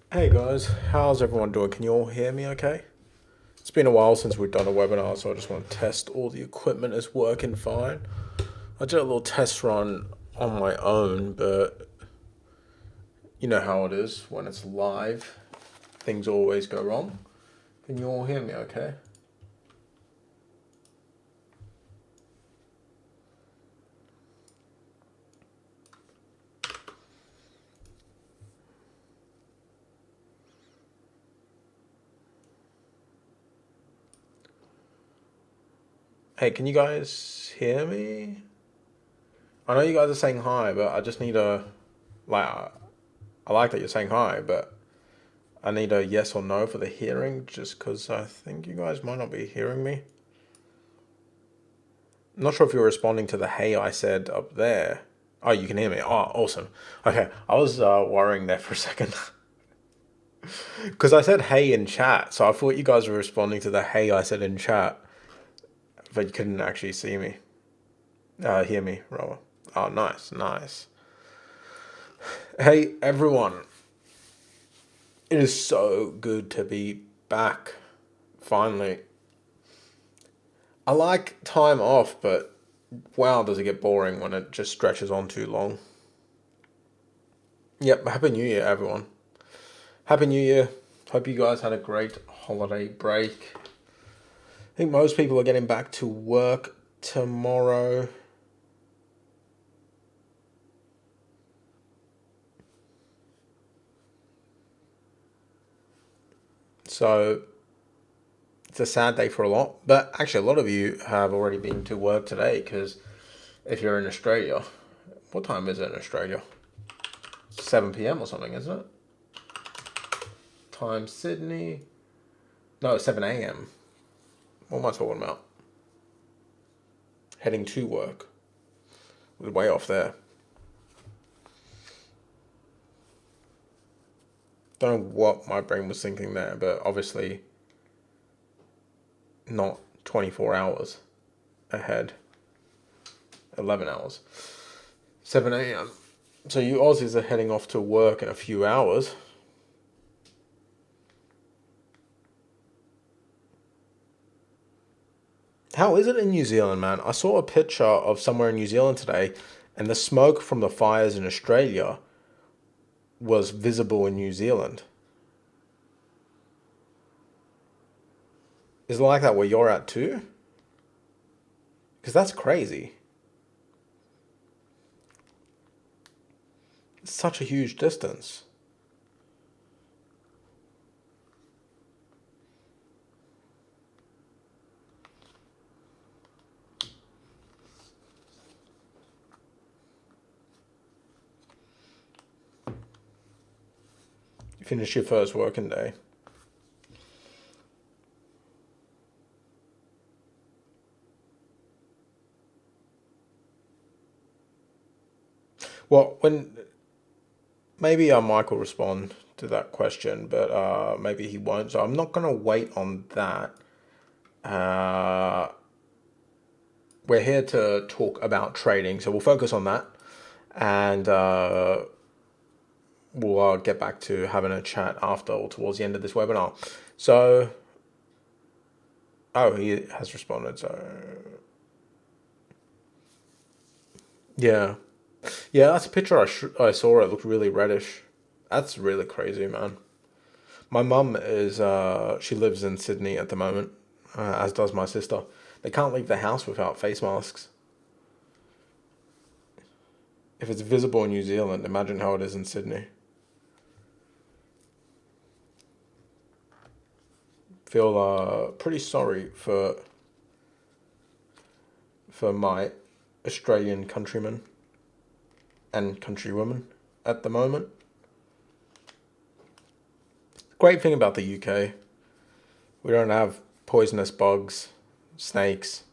Hey guys, how's everyone doing? Can you all hear me okay? It's been a while since we've done a webinar, so I just want to test all the equipment is working fine. I did a little test run on my own, but you know how it is when it's live, things always go wrong. Can you all hear me okay? Hey, can you guys hear me? I know you guys are saying hi, but I just need a, like, I like that you're saying hi, but I need a yes or no for the hearing, just because I think you guys might not be hearing me. I'm not sure if you're responding to the hey I said up there. Oh, you can hear me. Oh, awesome. Okay, I was worrying there for a second because I said hey in chat, so I thought you guys were responding to the hey I said in chat, but you couldn't actually see me, hear me, rather. Oh, nice, nice. Hey, everyone. It is so good to be back, finally. I like time off, but wow, does it get boring when it just stretches on too long. Yep, Happy New Year, everyone. Happy New Year. Hope you guys had a great holiday break. I think most people are getting back to work tomorrow. So it's a sad day for a lot. But actually, a lot of you have already been to work today because if you're in Australia, what time is it in Australia? 7 p.m. or something, isn't it? Time Sydney. No, 7 a.m. What am I talking about? Heading to work. We're way off there. Don't know what my brain was thinking there, but obviously not 24 hours ahead. 11 hours. 7 a.m. So you Aussies are heading off to work in a few hours. How is it in New Zealand, man? I saw a picture of somewhere in New Zealand today, and the smoke from the fires in Australia was visible in New Zealand. Is it like that where you're at too? Because that's crazy. It's such a huge distance. You finish your first working day. Well, when maybe Mike will respond to that question, but maybe he won't. So I'm not going to wait on that. Uh, we're here to talk about trading, so we'll focus on that, and we'll get back to having a chat after or towards the end of this webinar. So, oh, he has responded. So, yeah, yeah, that's a picture I saw. It looked really reddish. That's really crazy, man. My mum is she lives in Sydney at the moment, as does my sister. They can't leave the house without face masks. If it's visible in New Zealand, imagine how it is in Sydney. Feel pretty sorry for my Australian countrymen and countrywomen at the moment. Great thing about the UK, we don't have poisonous bugs, snakes,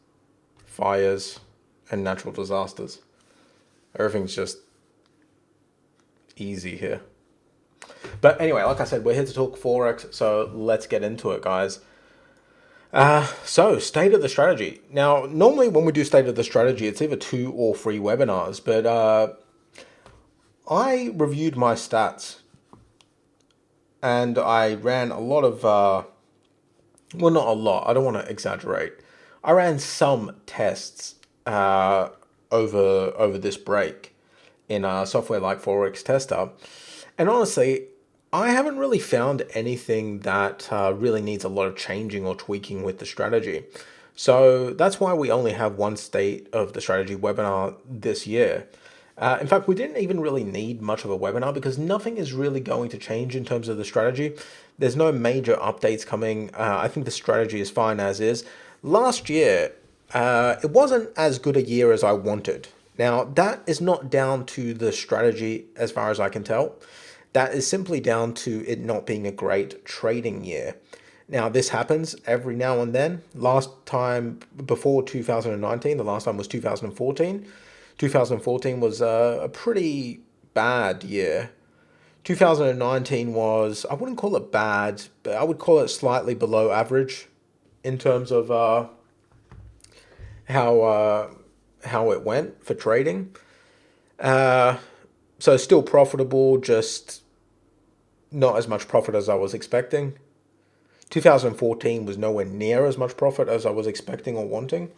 fires, and natural disasters. Everything's just easy here. But anyway, like I said, we're here to talk Forex, so let's get into it, guys. So, state of the strategy. Now, normally when we do state of the strategy, it's either 2 or 3 webinars, but I reviewed my stats and I ran a lot of, well, not a lot, I don't want to exaggerate. I ran some tests over this break in software like Forex Tester. And honestly, I haven't really found anything that really needs a lot of changing or tweaking with the strategy. So that's why we only have one state of the strategy webinar this year. In fact, we didn't even really need much of a webinar because nothing is really going to change in terms of the strategy. There's no major updates coming. I think the strategy is fine as is. Last year, it wasn't as good a year as I wanted. Now, that is not down to the strategy as far as I can tell. That is simply down to it not being a great trading year. Now, this happens every now and then. Last time before 2019, the last time was 2014. 2014 was a pretty bad year. 2019 was, I wouldn't call it bad, but I would call it slightly below average in terms of how it went for trading. So still profitable, just not as much profit as I was expecting. 2014 was nowhere near as much profit as I was expecting or wanting.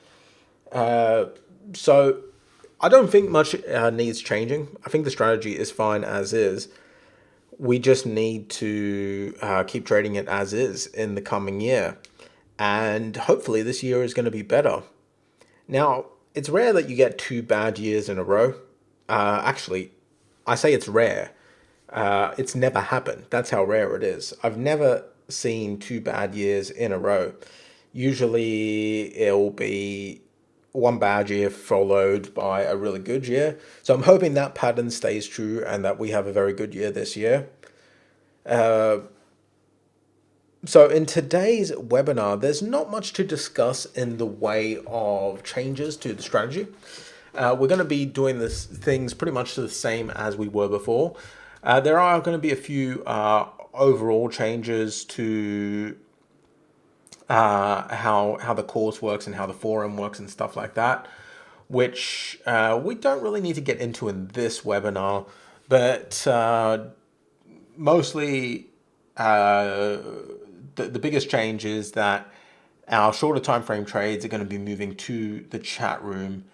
So I don't think much needs changing. I think the strategy is fine as is. We just need to keep trading it as is in the coming year. And hopefully this year is going to be better. Now, it's rare that you get 2 bad years in a row. Actually, I say it's rare. It's never happened. That's how rare it is. I've never seen 2 bad years in a row. Usually it'll be one bad year followed by a really good year. So I'm hoping that pattern stays true and that we have a very good year this year. So in today's webinar, there's not much to discuss in the way of changes to the strategy. We're going to be doing things pretty much the same as we were before. There are going to be a few overall changes to how the course works and how the forum works and stuff like that, which we don't really need to get into in this webinar, but mostly the biggest change is that our shorter time frame trades are going to be moving to the chat room,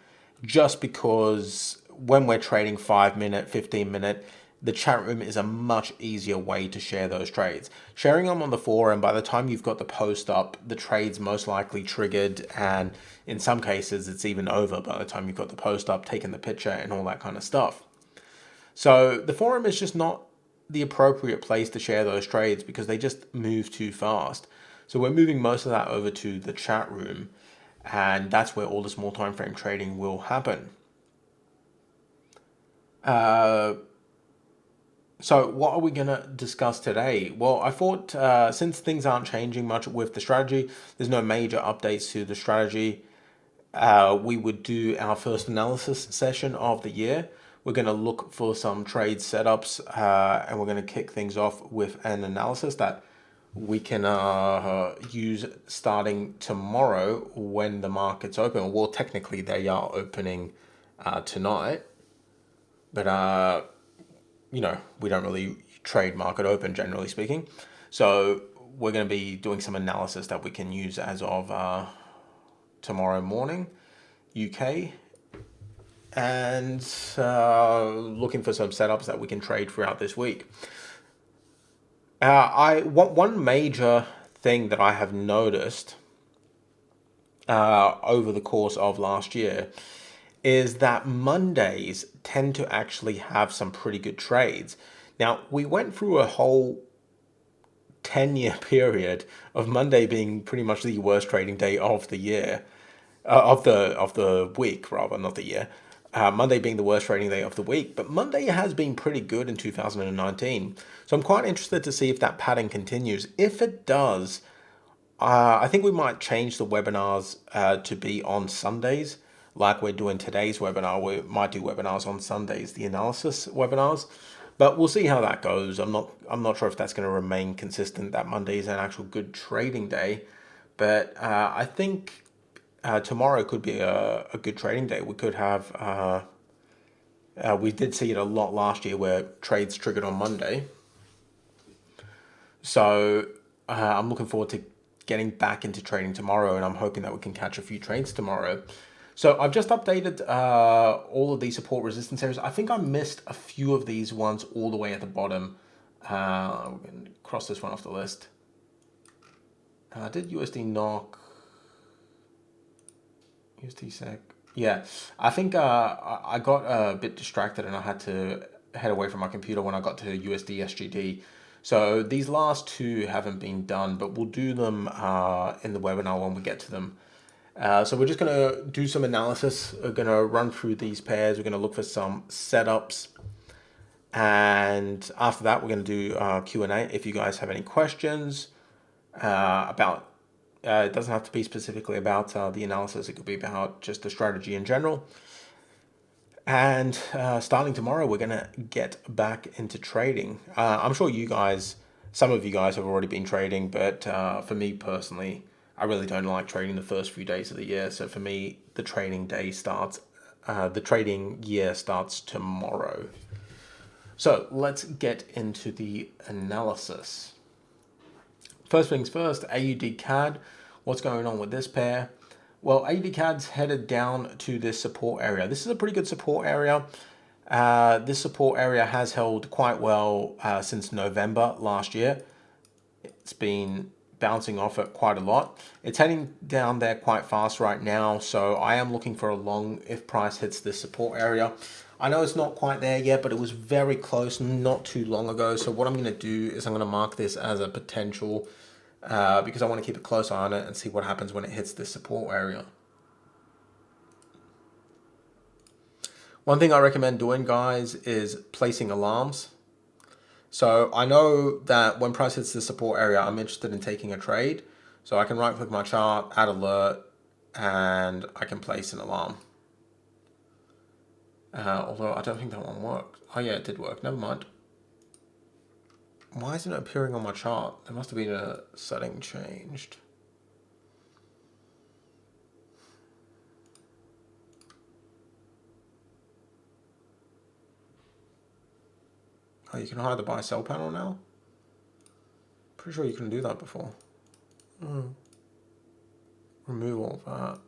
just because when we're trading 5-minute, 15-minute, the chat room is a much easier way to share those trades. Sharing them on the forum, by the time you've got the post up, the trade's most likely triggered, and in some cases it's even over by the time you've got the post up, taken the picture and all that kind of stuff. So the forum is just not the appropriate place to share those trades because they just move too fast. So we're moving most of that over to the chat room, and that's where all the small time frame trading will happen. So what are we going to discuss today? Well, I thought since things aren't changing much with the strategy, there's no major updates to the strategy, we would do our first analysis session of the year. We're going to look for some trade setups and we're going to kick things off with an analysis that we can use starting tomorrow when the market's open. Well, technically they are opening tonight, but you know, we don't really trade market open, generally speaking. So we're going to be doing some analysis that we can use as of tomorrow morning, UK, and looking for some setups that we can trade throughout this week. One major thing that I have noticed over the course of last year is that Mondays tend to actually have some pretty good trades. Now, we went through a whole 10-year period of Monday being pretty much the worst trading day of the year, of the week rather, not the year. Monday being the worst trading day of the week, but Monday has been pretty good in 2019. So I'm quite interested to see if that pattern continues. If it does, I think we might change the webinars to be on Sundays, like we're doing today's webinar. We might do webinars on Sundays, the analysis webinars, but we'll see how that goes. I'm not sure if that's going to remain consistent, that Monday is an actual good trading day, but I think tomorrow could be a good trading day. We could have, we did see it a lot last year where trades triggered on Monday. So I'm looking forward to getting back into trading tomorrow, and I'm hoping that we can catch a few trades tomorrow. So I've just updated all of these support resistance areas. I think I missed a few of these ones all the way at the bottom. We're going to cross this one off the list. Did USD knock? USD sec. Yeah, I think I got a bit distracted and I had to head away from my computer when I got to USD SGD. So these last two haven't been done, but we'll do them in the webinar when we get to them. So we're just going to do some analysis. We're going to run through these pairs. We're going to look for some setups. And after that, we're going to do Q&A. If you guys have any questions about, it doesn't have to be specifically about the analysis. It could be about just the strategy in general. And starting tomorrow, we're going to get back into trading. I'm sure you guys, some of you guys have already been trading, but for me personally, I really don't like trading the first few days of the year. So for me, the trading year starts tomorrow. So let's get into the analysis. First things first, AUDCAD. What's going on with this pair? Well, AUDCAD's headed down to this support area. This is a pretty good support area. This support area has held quite well since November last year. It's been bouncing off it quite a lot. It's heading down there quite fast right now, so I am looking for a long if price hits this support area. I know it's not quite there yet, but it was very close not too long ago. So what I'm going to do is I'm going to mark this as a potential because I want to keep a close eye on it and see what happens when it hits this support area. One thing I recommend doing, guys, is placing alarms. So I know that when price hits the support area, I'm interested in taking a trade. So I can right click my chart, add alert, and I can place an alarm. Although I don't think that one worked. Oh yeah, it did work. Never mind. Why isn't it appearing on my chart? There must have been a setting changed. Oh, you can hide the buy sell panel now? Pretty sure you couldn't do that before. Remove all of that.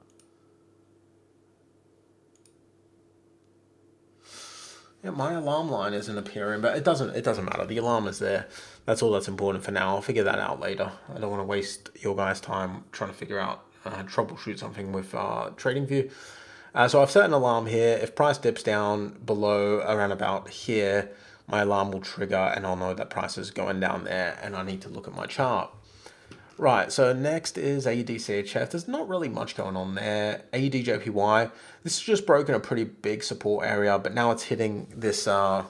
Yeah, my alarm line isn't appearing, but it doesn't matter. The alarm is there. That's all that's important for now. I'll figure that out later. I don't want to waste your guys' time trying to figure out troubleshoot something with TradingView. So I've set an alarm here. If price dips down below around about here, my alarm will trigger and I'll know that price is going down there and I need to look at my chart. Right, so next is AUDCAD. There's not really much going on there. AUDJPY, this has just broken a pretty big support area, but now it's hitting this 200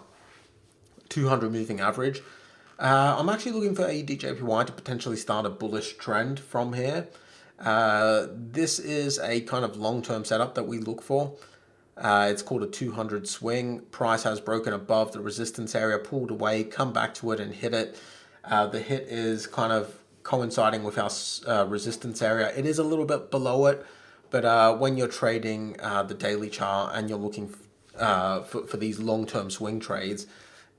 moving average. I'm actually looking for AUDJPY to potentially start a bullish trend from here. This is a kind of long-term setup that we look for. It's called a 200 swing. Price has broken above the resistance area, pulled away, come back to it and hit it. The hit is kind of coinciding with our resistance area. It is a little bit below it, but when you're trading the daily chart and you're looking for these long-term swing trades,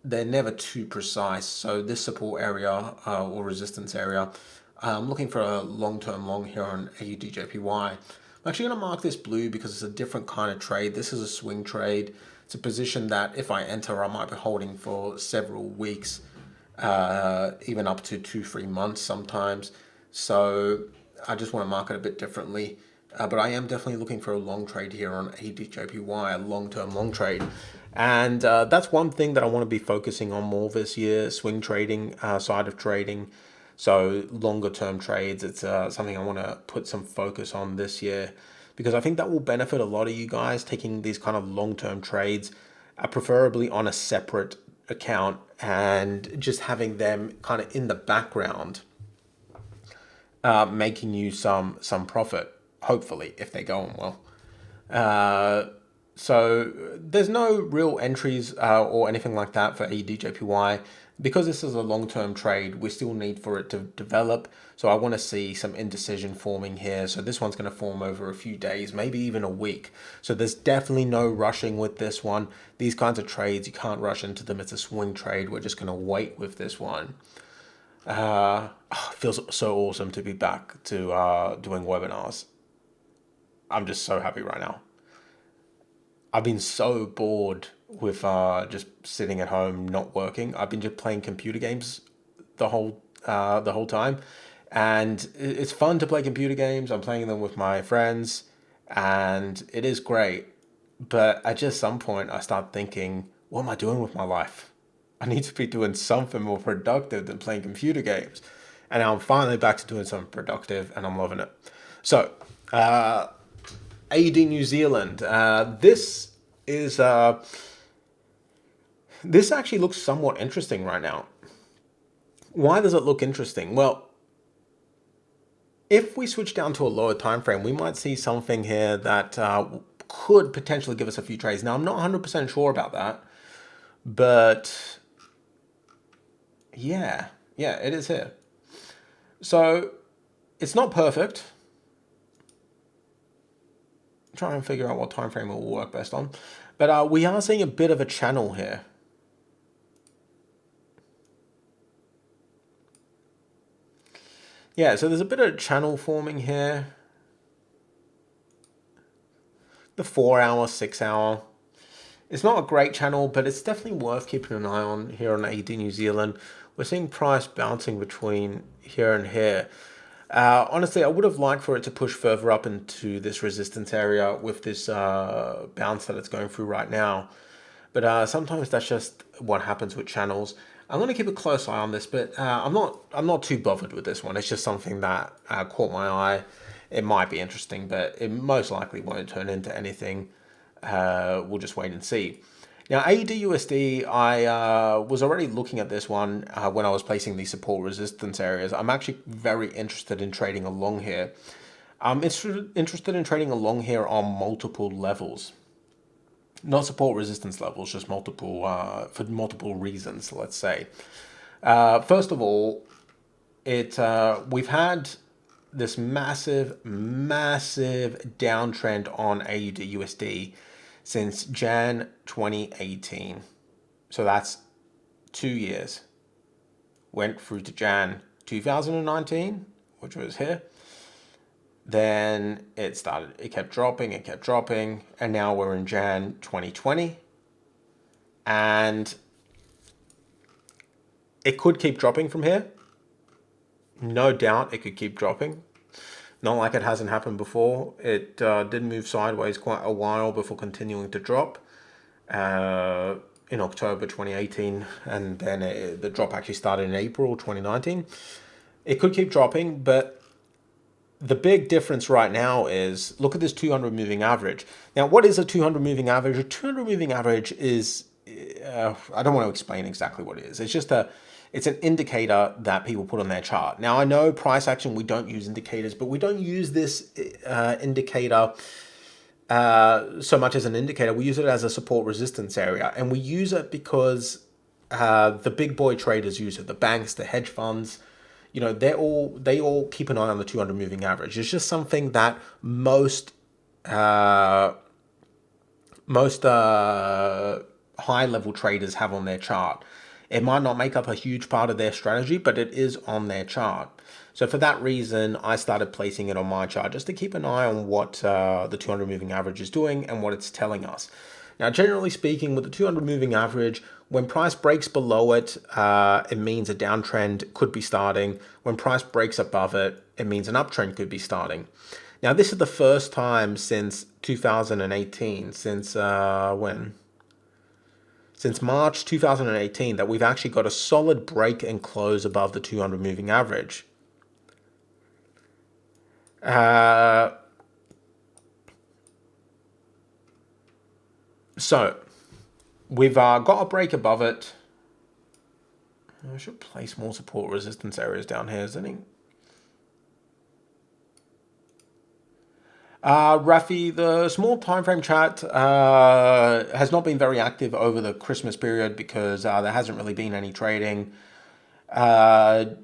they're never too precise. So this support area or resistance area, I'm looking for a long-term long here on AUDJPY. I'm actually going to mark this blue because it's a different kind of trade. This is a swing trade. It's a position that if I enter, I might be holding for several weeks. Even up to 2-3 months sometimes. So I just want to mark it a bit differently. But I am definitely looking for a long trade here on AUDJPY, a long-term long trade. And that's one thing that I want to be focusing on more this year, swing trading side of trading. So longer term trades, it's something I want to put some focus on this year because I think that will benefit a lot of you guys taking these kind of long-term trades, preferably on a separate account and just having them kind of in the background, making you some profit, hopefully, if they're going well. So there's no real entries or anything like that for AUDJPY. Because this is a long-term trade, we still need for it to develop. So I want to see some indecision forming here. So this one's going to form over a few days, maybe even a week. So there's definitely no rushing with this one. These kinds of trades, you can't rush into them. It's a swing trade. We're just going to wait with this one. It feels so awesome to be back to doing webinars. I'm just so happy right now. I've been so bored with just sitting at home not working. I've been just playing computer games the whole time, and it's fun to play computer games. I'm playing them with my friends, and it is great. But at just some point, I start thinking, what am I doing with my life? I need to be doing something more productive than playing computer games. And now I'm finally back to doing something productive, and I'm loving it. So, AUD New Zealand. Is this actually looks somewhat interesting right now. Why does it look interesting? Well, if we switch down to a lower time frame, we might see something here that could potentially give us a few trades. Now, I'm not 100% sure about that, but yeah, it is here. So it's not perfect. Try and figure out what time frame it will work best on, but we are seeing a bit of a channel here. Yeah, so there's a bit of channel forming here. The 4 hour, 6 hour. It's not a great channel, but it's definitely worth keeping an eye on here on AUD New Zealand. We're seeing price bouncing between here and here. Honestly, I would have liked for it to push further up into this resistance area with this bounce that it's going through right now. But sometimes that's just what happens with channels. I'm going to keep a close eye on this, but I'm not too bothered with this one. It's just something that caught my eye. It might be interesting, but it most likely won't turn into anything. We'll just wait and see. Now, AUDUSD, I was already looking at this one when I was placing these support resistance areas. I'm actually very interested in trading along here. I'm interested in trading along here on multiple levels. Not support resistance levels, just multiple for multiple reasons, let's say. First of all, we've had this massive downtrend on AUDUSD since Jan 2018. So that's 2 years. Went through to Jan 2019, which was here. Then it kept dropping, and now we're in Jan 2020. And it could keep dropping from here. No doubt it could keep dropping. Not like it hasn't happened before. It did move sideways quite a while before continuing to drop in October 2018, and then the drop actually started in April 2019. It could keep dropping, but the big difference right now is, look at this 200 moving average. Now, what is a 200 moving average? A 200 moving average is, I don't want to explain exactly what it is. It's an indicator that people put on their chart. Now, I know price action, we don't use indicators, but we don't use this indicator so much as an indicator. We use it as a support resistance area, and we use it because the big boy traders use it. The banks, the hedge funds, they all keep an eye on the 200 moving average. It's just something that most high level traders have on their chart. It might not make up a huge part of their strategy, but it is on their chart. So for that reason, I started placing it on my chart just to keep an eye on what the 200 moving average is doing and what it's telling us. Now, generally speaking, with the 200 moving average, when price breaks below it, it means a downtrend could be starting. When price breaks above it, it means an uptrend could be starting. Now, this is the first time since 2018, since when? Since March 2018 that we've actually got a solid break and close above the 200 moving average. So we've got a break above it. I should place more support resistance areas down here, isn't it? Rafi, the small time frame chat has not been very active over the Christmas period because there hasn't really been any trading. As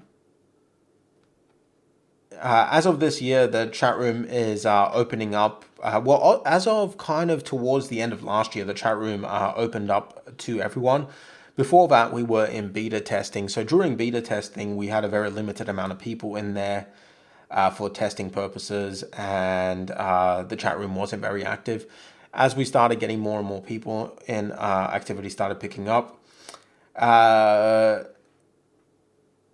of this year, the chat room is opening up. As of kind of towards the end of last year, the chat room opened up to everyone. Before that, we were in beta testing. So during beta testing, we had a very limited amount of people in there for testing purposes, and the chat room wasn't very active. As we started getting more and more people in, activity started picking up.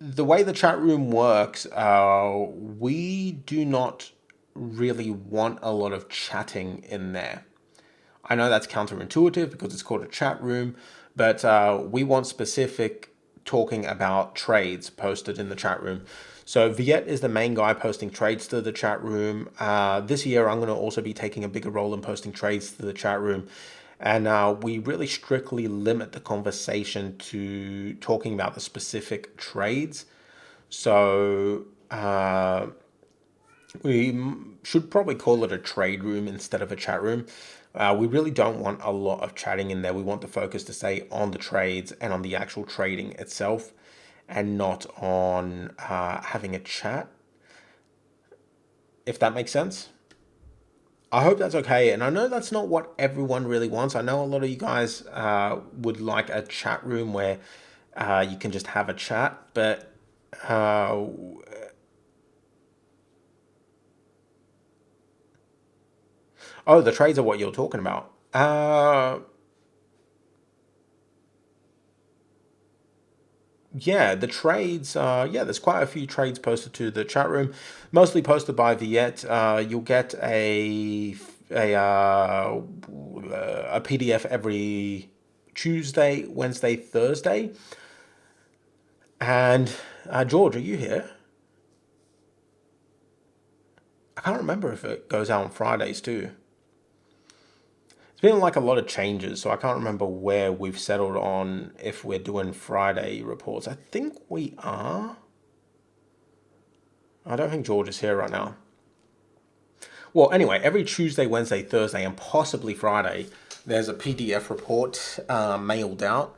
The way the chat room works, we do not really want a lot of chatting in there. I know that's counterintuitive because it's called a chat room, but we want specific talking about trades posted in the chat room. So Viet is the main guy posting trades to the chat room. This year, I'm going to also be taking a bigger role in posting trades to the chat room. And we really strictly limit the conversation to talking about the specific trades. So we should probably call it a trade room instead of a chat room. We really don't want a lot of chatting in there. We want the focus to stay on the trades and on the actual trading itself, and not on having a chat, if that makes sense. I hope that's okay. And I know that's not what everyone really wants. I know a lot of you guys would like a chat room where you can just have a chat, but oh, the trades are what you're talking about. Yeah, the trades. Yeah, there's quite a few trades posted to the chat room, mostly posted by Viet. You'll get a PDF every Tuesday, Wednesday, Thursday. And George, are you here? I can't remember if it goes out on Fridays too. It's been like a lot of changes, so I can't remember where we've settled on if we're doing Friday reports. I think we are. I don't think George is here right now. Well, anyway, every Tuesday, Wednesday, Thursday, and possibly Friday, there's a PDF report emailed out.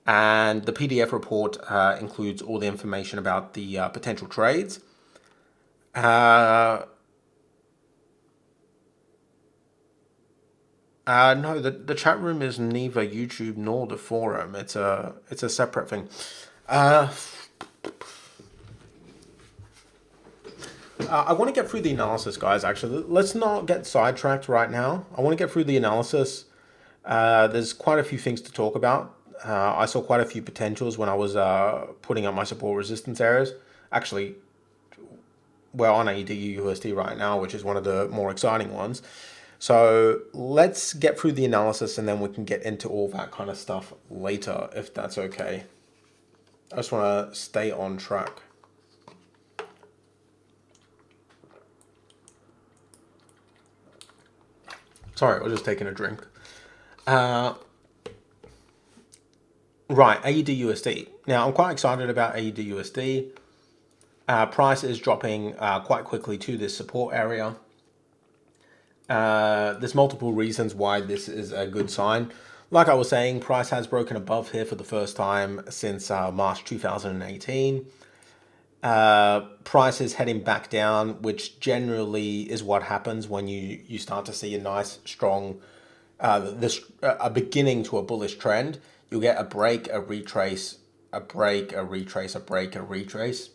And the PDF report includes all the information about the potential trades. No, the chat room is neither YouTube nor the forum. It's a separate thing. I want to get through the analysis, guys. Actually, let's not get sidetracked right now. I want to get through the analysis. There's quite a few things to talk about. I saw quite a few potentials when I was putting up my support resistance areas. Actually, we're on AUDUSD right now, which is one of the more exciting ones. So let's get through the analysis and then we can get into all that kind of stuff later, if that's okay. I just want to stay on track. Sorry, I was just taking a drink. Right, AUDUSD. Now, I'm quite excited about AUDUSD. Price is dropping quite quickly to this support area. There's multiple reasons why this is a good sign. Like I was saying, price has broken above here for the first time since March 2018. Price is heading back down, which generally is what happens when you start to see a nice, strong, a beginning to a bullish trend. You'll get a break, a retrace, a break, a retrace, a break, a retrace.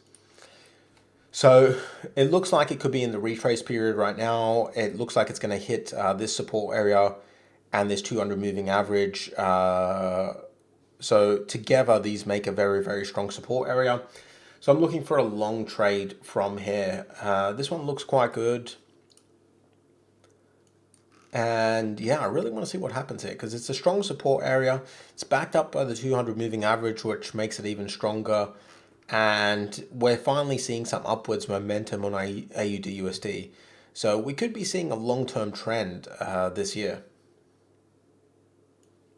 So it looks like it could be in the retrace period right now. It looks like it's going to hit this support area and this 200 moving average. So together, these make a very, very strong support area. So I'm looking for a long trade from here. This one looks quite good. And yeah, I really want to see what happens here because it's a strong support area. It's backed up by the 200 moving average, which makes it even stronger. And we're finally seeing some upwards momentum on AUDUSD. So we could be seeing a long-term trend this year.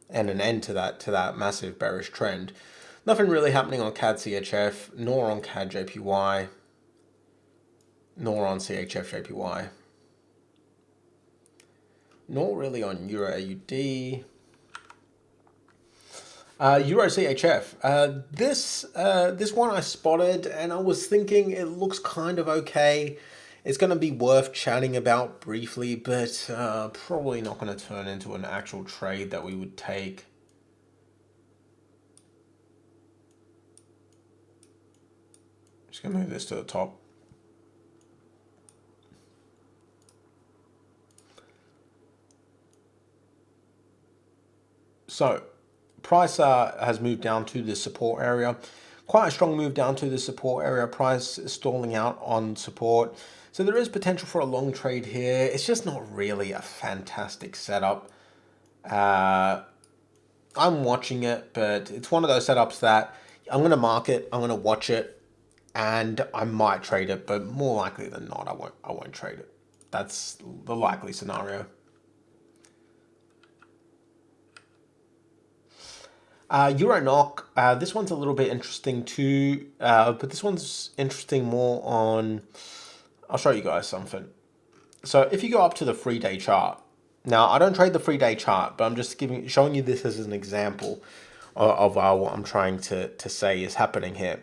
And an end to that massive bearish trend. Nothing really happening on CAD CHF, nor on CAD JPY, nor on CHF JPY. Nor really on Euro AUD. Euro CHF. This one I spotted and I was thinking it looks kind of okay. It's going to be worth chatting about briefly, but probably not going to turn into an actual trade that we would take. Just going to move this to the top. So price has moved down to the support area. Quite a strong move down to the support area. Price is stalling out on support. So there is potential for a long trade here. It's just not really a fantastic setup. I'm watching it, but it's one of those setups that I'm going to mark it, I'm going to watch it, and I might trade it, but more likely than not, I won't trade it. That's the likely scenario. Euro NOK, this one's a little bit interesting too, but this one's interesting more on, I'll show you guys something. So if you go up to the 3-day chart, now I don't trade the 3-day chart, but I'm just showing you this as an example of what I'm trying to say is happening here.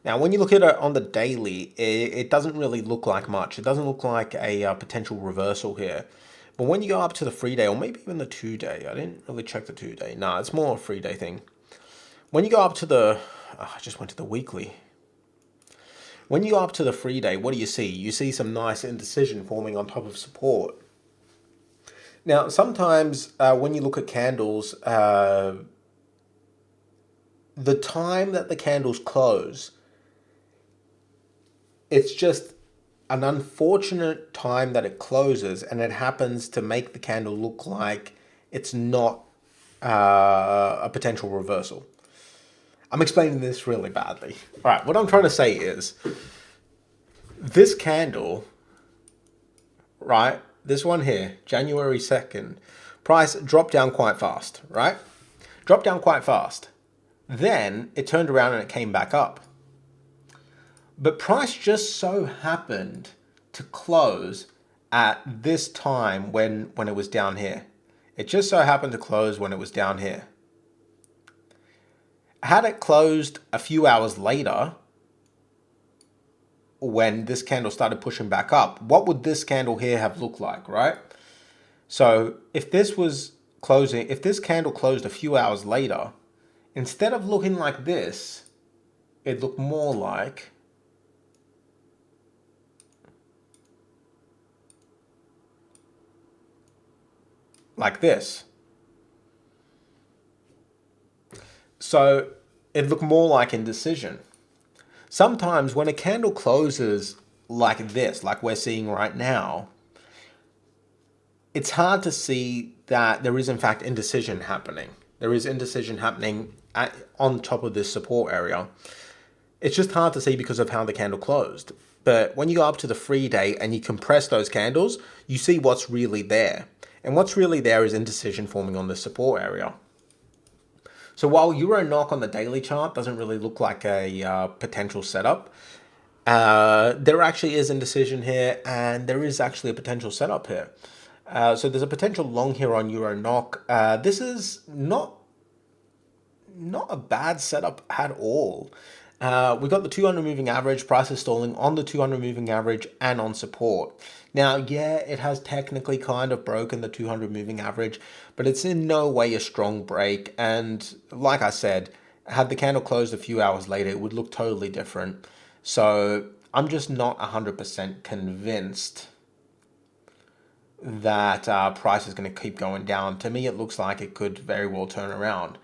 Now, when you look at it on the daily, it doesn't really look like much. It doesn't look like a potential reversal here. But when you go up to the 3-day, or maybe even the 2-day, I didn't really check the 2-day. No, it's more a 3-day thing. When you go up to the, I just went to the weekly. When you go up to the 3-day, what do you see? You see some nice indecision forming on top of support. Now, sometimes when you look at candles, the time that the candles close, it's just an unfortunate time that it closes, and it happens to make the candle look like it's not a potential reversal. I'm explaining this really badly. All right, what I'm trying to say is this candle, right, this one here, January 2nd, price dropped down quite fast, right? Dropped down quite fast. Then it turned around and it came back up. But price just so happened to close at this time when it was down here. It just so happened to close when it was down here. Had it closed a few hours later, when this candle started pushing back up, what would this candle here have looked like, right? So if this was closing, if this candle closed a few hours later, instead of looking like this, it looked more like this. So it looked more like indecision. Sometimes when a candle closes like this, like we're seeing right now, it's hard to see that there is in fact indecision happening. There is indecision happening on top of this support area. It's just hard to see because of how the candle closed. But when you go up to the 3-day and you compress those candles, you see what's really there. And what's really there is indecision forming on the support area. So while Euro NOK on the daily chart doesn't really look like a potential setup, there actually is indecision here, and there is actually a potential setup here. So there's a potential long here on Euro NOK. This is not a bad setup at all. We got the 200 moving average, price is stalling on the 200 moving average and on support. Now, yeah, it has technically kind of broken the 200 moving average, but it's in no way a strong break. And like I said, had the candle closed a few hours later, it would look totally different. So I'm just not 100% convinced that price is going to keep going down. To me, it looks like it could very well turn around.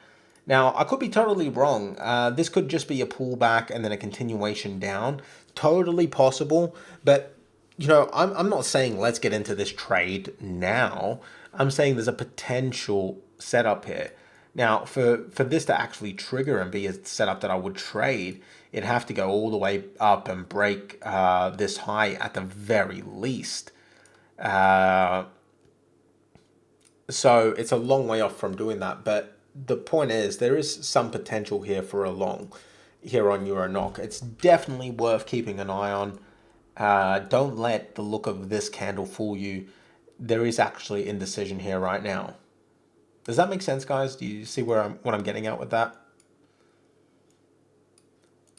Now, I could be totally wrong. This could just be a pullback and then a continuation down. Totally possible. But, you know, I'm not saying let's get into this trade now. I'm saying there's a potential setup here. Now, for this to actually trigger and be a setup that I would trade, it'd have to go all the way up and break this high at the very least. So it's a long way off from doing that. But the point is, there is some potential here for a long here on Euro NOK. It's definitely worth keeping an eye on. Don't let the look of this candle fool you. There is actually indecision here right now. Does that make sense, guys? Do you see what I'm getting at with that?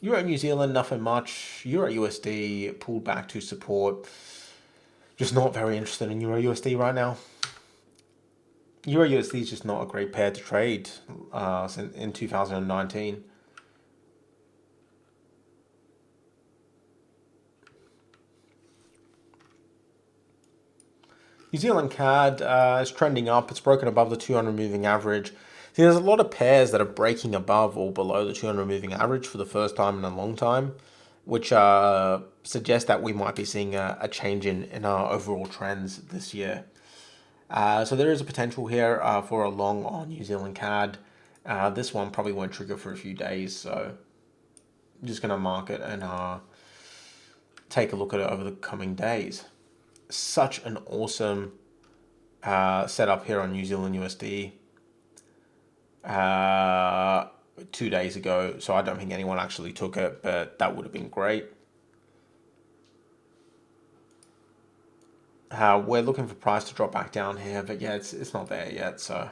Euro New Zealand, nothing much. Euro USD pulled back to support. Just not very interested in Euro USD right now. Euro USD is just not a great pair to trade in 2019. New Zealand CAD is trending up. It's broken above the 200 moving average. See, there's a lot of pairs that are breaking above or below the 200 moving average for the first time in a long time, which suggests that we might be seeing a change in our overall trends this year. So there is a potential here for a long on New Zealand CAD. This one probably won't trigger for a few days, so I'm just going to mark it and take a look at it over the coming days. Such an awesome setup here on New Zealand USD 2 days ago, so I don't think anyone actually took it, but that would have been great. We're looking for price to drop back down here, but yeah, it's not there yet, so.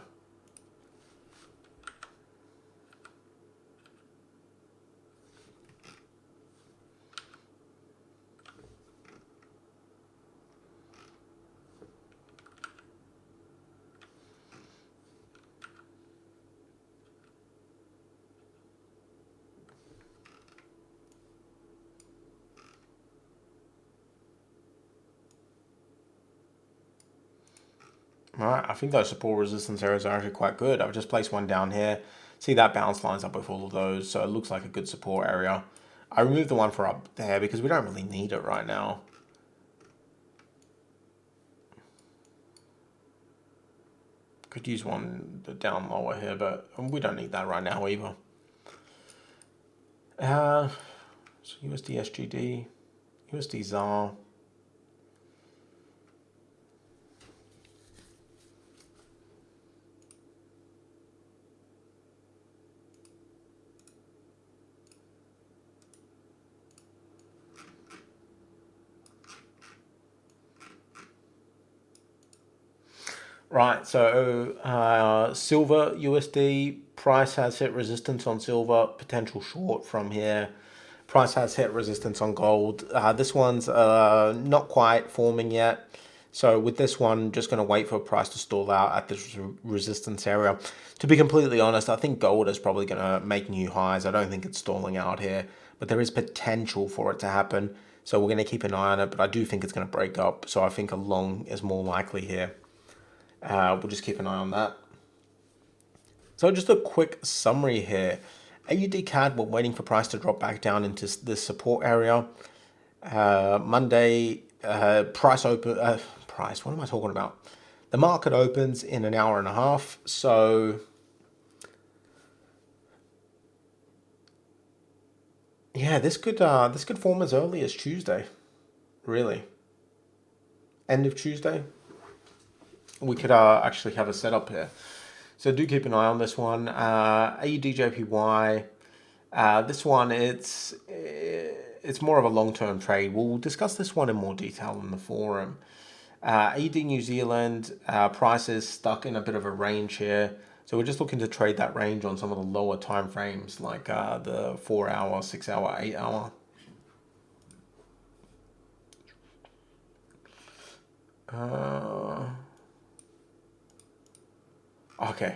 Alright, I think those support resistance areas are actually quite good. I've just placed one down here. See, that bounce lines up with all of those, so it looks like a good support area. I removed the one for up there because we don't really need it right now. Could use one down lower here, but we don't need that right now either. So USD SGD, USD ZAR. Right, so silver USD price has hit resistance on silver, potential short from here. Price has hit resistance on gold. This one's not quite forming yet. So with this one, just going to wait for price to stall out at this resistance area. To be completely honest, I think gold is probably going to make new highs. I don't think it's stalling out here, but there is potential for it to happen. So we're going to keep an eye on it, but I do think it's going to break up. So I think a long is more likely here. We'll just keep an eye on that. So just a quick summary here. AUDCAD, we're waiting for price to drop back down into this support area. Monday, what am I talking about? The market opens in an hour and a half. So yeah, this could form as early as Tuesday, really. End of Tuesday. We could actually have a setup here. So do keep an eye on this one. AUDJPY. This one, it's more of a long-term trade. We'll discuss this one in more detail in the forum. AUD New Zealand, price is stuck in a bit of a range here. So we're just looking to trade that range on some of the lower time frames, like the 4 hour, 6 hour, 8 hour. Okay.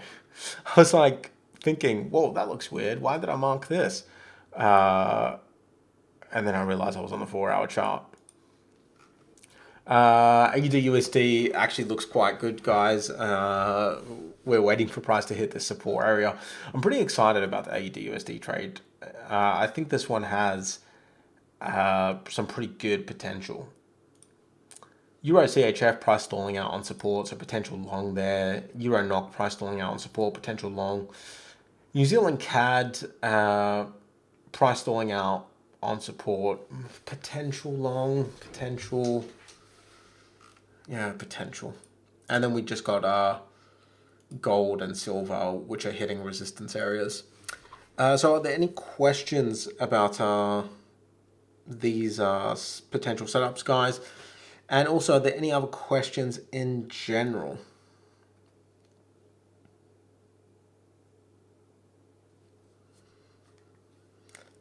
I was like thinking, whoa, that looks weird. Why did I mark this? And then I realized I was on the 4 hour chart. AUDUSD actually looks quite good, guys. We're waiting for price to hit this support area. I'm pretty excited about the AUDUSD trade. I think this one has some pretty good potential. Euro CHF price stalling out on support, so potential long there. Euro NOK price stalling out on support, potential long. New Zealand CAD price stalling out on support, potential long, potential. Yeah, potential. And then we just got gold and silver, which are hitting resistance areas. So are there any questions about these potential setups, guys? And also, are there any other questions in general?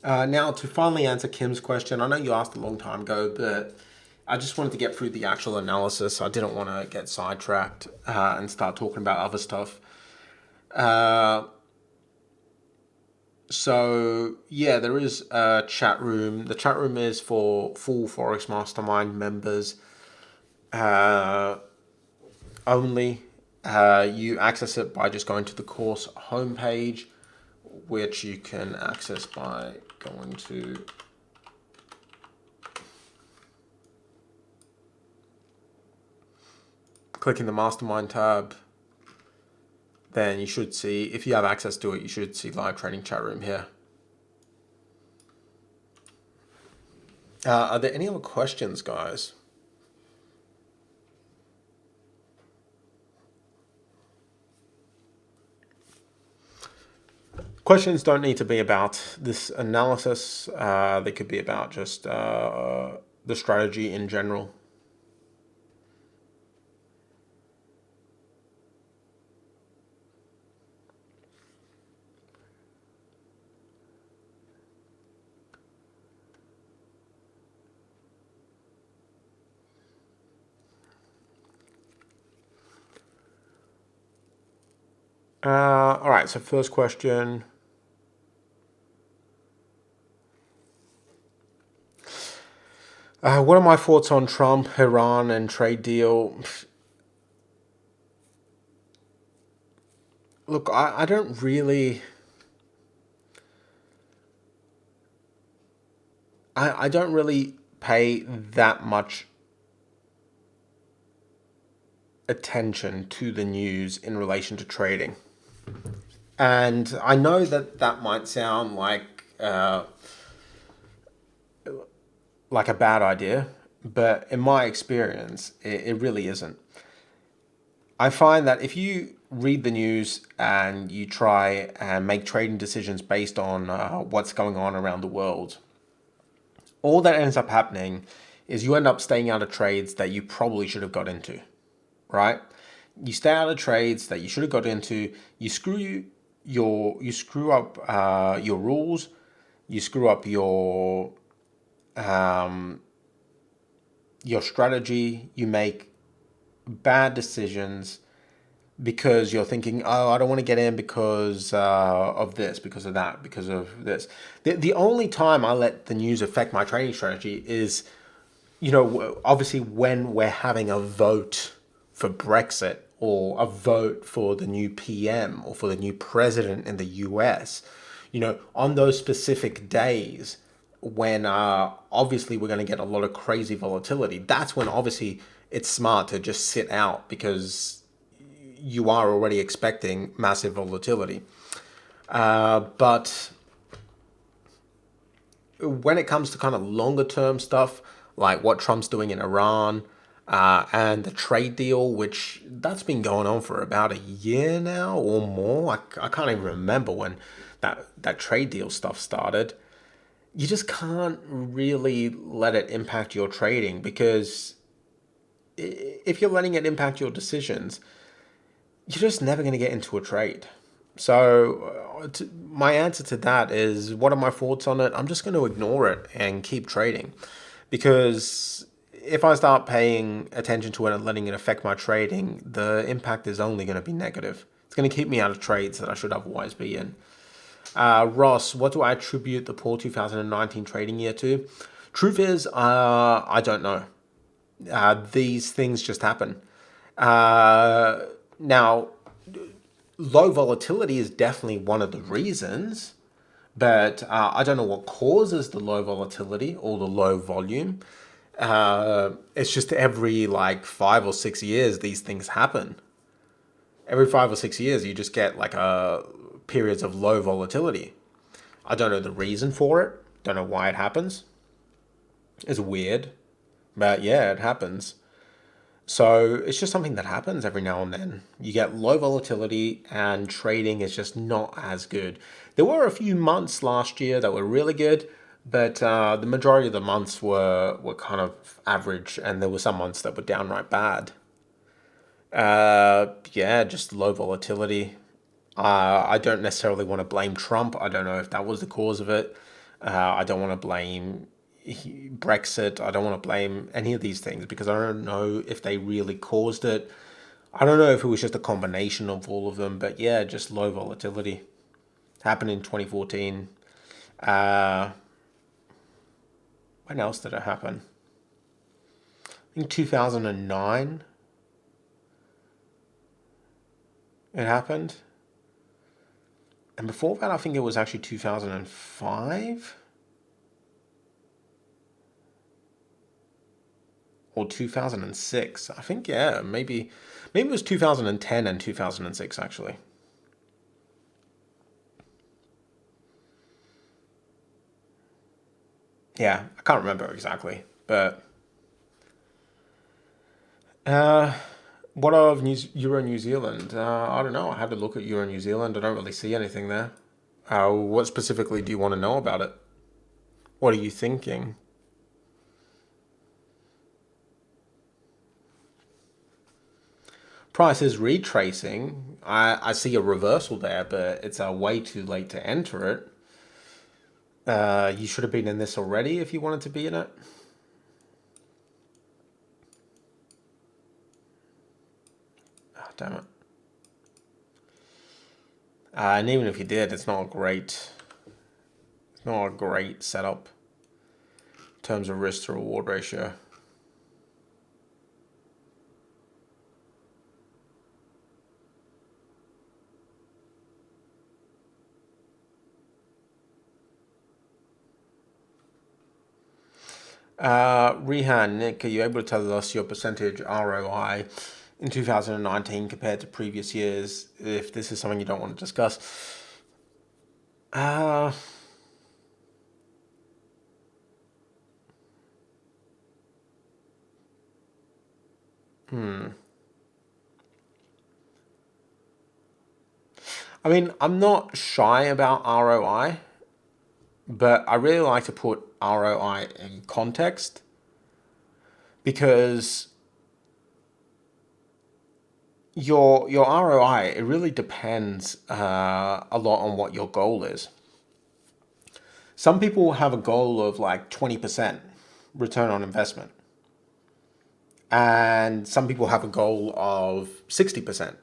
Now, to finally answer Kim's question, I know you asked a long time ago, but I just wanted to get through the actual analysis. I didn't want to get sidetracked and start talking about other stuff. So yeah, there is a chat room. The chat room is for full Forex Mastermind members only. You access it by just going to the course homepage, which you can access by going to clicking the Mastermind tab. Then you should see, if you have access to it, you should see live trading chat room here. Are there any other questions, guys? Questions don't need to be about this analysis. They could be about just the strategy in general. All right, so first question. What are my thoughts on Trump, Iran, and trade deal? Look, I don't really... I don't really pay that much attention to the news in relation to trading. And I know that that might sound like a bad idea, but in my experience, it really isn't. I find that if you read the news and you try and make trading decisions based on what's going on around the world, all that ends up happening is you end up staying out of trades that you probably should have got into, right? You stay out of trades that you should have got into. You screw up your rules. You screw up your strategy. You make bad decisions because you're thinking, oh, I don't want to get in because of this, because of that, because of this. The only time I let the news affect my trading strategy is, obviously when we're having a vote for Brexit or a vote for the new PM or for the new president in the US, on those specific days when obviously we're going to get a lot of crazy volatility. That's when obviously it's smart to just sit out because you are already expecting massive volatility. But when it comes to kind of longer term stuff, like what Trump's doing in Iran and the trade deal, which that's been going on for about a year now or more. I can't even remember when that trade deal stuff started. You just can't really let it impact your trading, because if you're letting it impact your decisions, you're just never going to get into a trade. So my answer to that is, what are my thoughts on it? I'm just going to ignore it and keep trading, because if I start paying attention to it and letting it affect my trading, the impact is only going to be negative. It's going to keep me out of trades that I should otherwise be in. Ross, what do I attribute the poor 2019 trading year to? Truth is, I don't know. These things just happen. Now, low volatility is definitely one of the reasons, but I don't know what causes the low volatility or the low volume. It's just every 5 or 6 years these things happen. Every 5 or 6 years you just get periods of low volatility. I don't know the reason for it. Don't know why it happens. It's weird, but yeah, it happens. So it's just something that happens every now and then. You get low volatility and trading is just not as good. There were a few months last year that were really good, but the majority of the months were kind of average, and there were some months that were downright bad. Yeah, just low volatility. I don't necessarily want to blame Trump. I don't know if that was the cause of it. I don't want to blame Brexit. I don't want to blame any of these things because I don't know if they really caused it. I don't know if it was just a combination of all of them, but yeah, just low volatility. Happened in 2014. Uh, when else did it happen? I think 2009 it happened. And before that, I think it was actually 2005 or 2006. I think, yeah, maybe it was 2010 and 2006 actually. Yeah, I can't remember exactly, but what of Euro New Zealand? I don't know. I had to look at Euro New Zealand. I don't really see anything there. What specifically do you want to know about it? What are you thinking? Price is retracing. I see a reversal there, but it's way too late to enter it. You should have been in this already if you wanted to be in it. Oh, damn it. And even if you did, it's not a great setup in terms of risk to reward ratio. Rehan, Nick, are you able to tell us your percentage ROI in 2019 compared to previous years, if this is something you don't want to discuss? Uh, I mean, I'm not shy about ROI, but I really like to put ROI in context because your ROI, it really depends a lot on what your goal is. Some people have a goal of like 20% return on investment, and some people have a goal of 60%.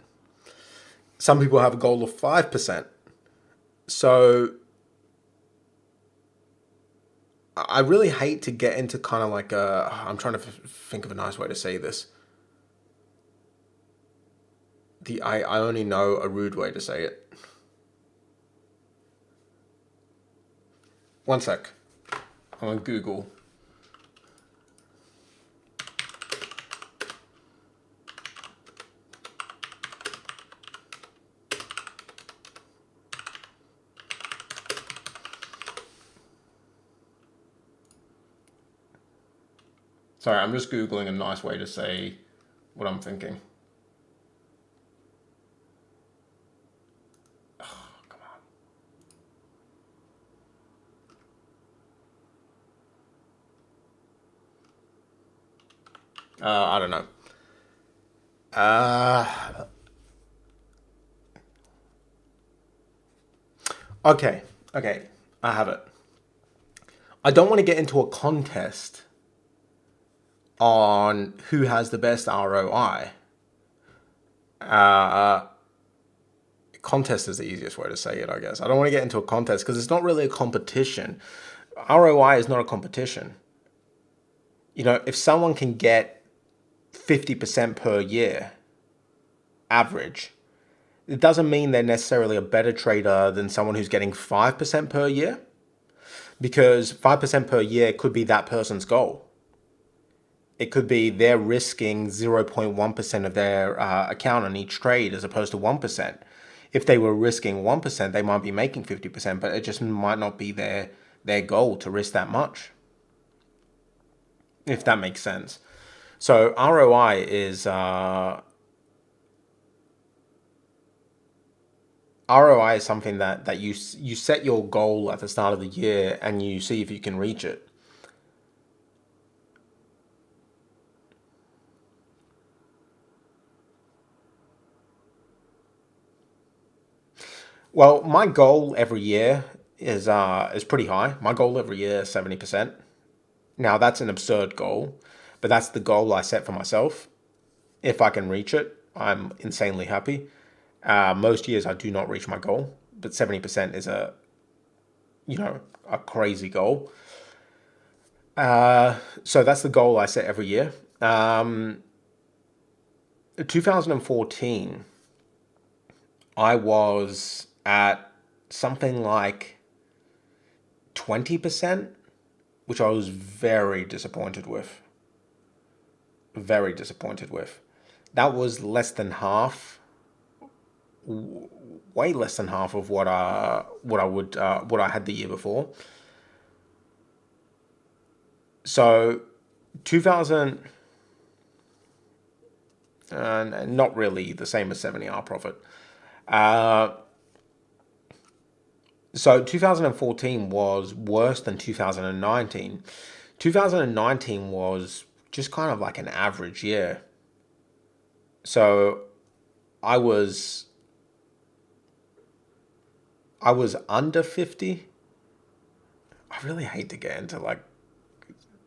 Some people have a goal of 5%. So I really hate to get into kind of like I'm trying to think of a nice way to say this. I only know a rude way to say it. One sec. I'm on Google. Sorry, I'm just Googling a nice way to say what I'm thinking. Oh, come on. I don't know. Okay, okay, I have it. I don't want to get into a contest on who has the best ROI. Contest is the easiest way to say it, I guess. I don't want to get into a contest because it's not really a competition. ROI is not a competition. You know, if someone can get 50% per year average, it doesn't mean they're necessarily a better trader than someone who's getting 5% per year, because 5% per year could be that person's goal. It could be they're risking 0.1% of their account on each trade as opposed to 1%. If they were risking 1%, they might be making 50%, but it just might not be their goal to risk that much, if that makes sense. So ROI is something that you set your goal at the start of the year and you see if you can reach it. Well, my goal every year is pretty high. My goal every year is 70%. Now that's an absurd goal, but that's the goal I set for myself. If I can reach it, I'm insanely happy. Most years I do not reach my goal, but 70% is a crazy goal. So that's the goal I set every year. 2014, I was at something like 20%, which I was very disappointed with. Very disappointed with. That was less than half, way less than half of what I had the year before. So 2000, not really the same as 70R profit. So 2014 was worse than 2019. 2019 was just kind of like an average year. So I was under 50. I really hate to get into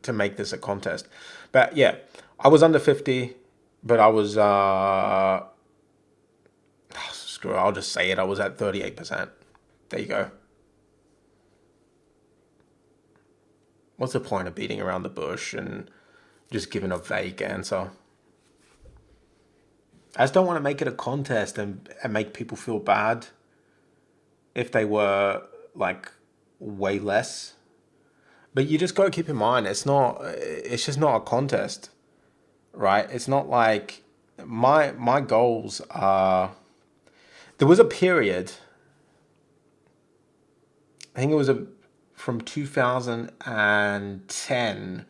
to make this a contest, but yeah, I was under 50, but I was screw it, I'll just say it. I was at 38%. There you go. What's the point of beating around the bush and just giving a vague answer? I just don't want to make it a contest and make people feel bad if they were like way less. But you just got to keep in mind, it's just not a contest, right? It's not like my goals are, there was a period, I think it was from 2010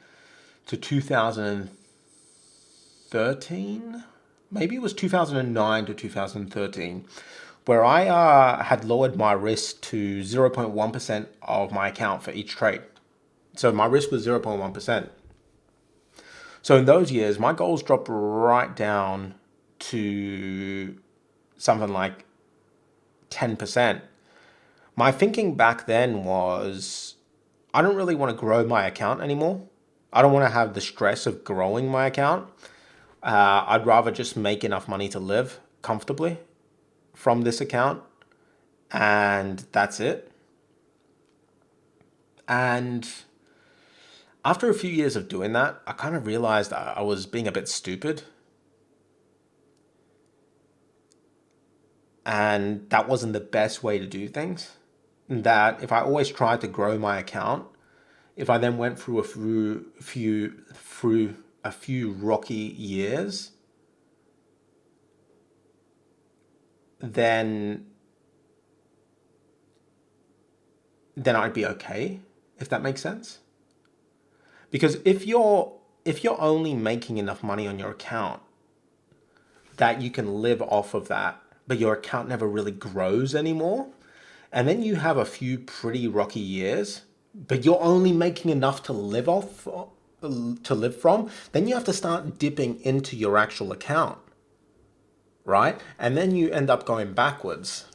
to 2013, maybe it was 2009 to 2013, where I had lowered my risk to 0.1% of my account for each trade. So my risk was 0.1%. So in those years, my goals dropped right down to something like 10%. My thinking back then was, I don't really want to grow my account anymore. I don't want to have the stress of growing my account. I'd rather just make enough money to live comfortably from this account, and that's it. And after a few years of doing that, I kind of realized I was being a bit stupid. And that wasn't the best way to do things. That if I always tried to grow my account, if I then went through a few rocky years, then I'd be okay, if that makes sense. Because if you're only making enough money on your account that you can live off of that, but your account never really grows anymore, and then you have a few pretty rocky years, but you're only making enough to live from, then you have to start dipping into your actual account, right? And then you end up going backwards.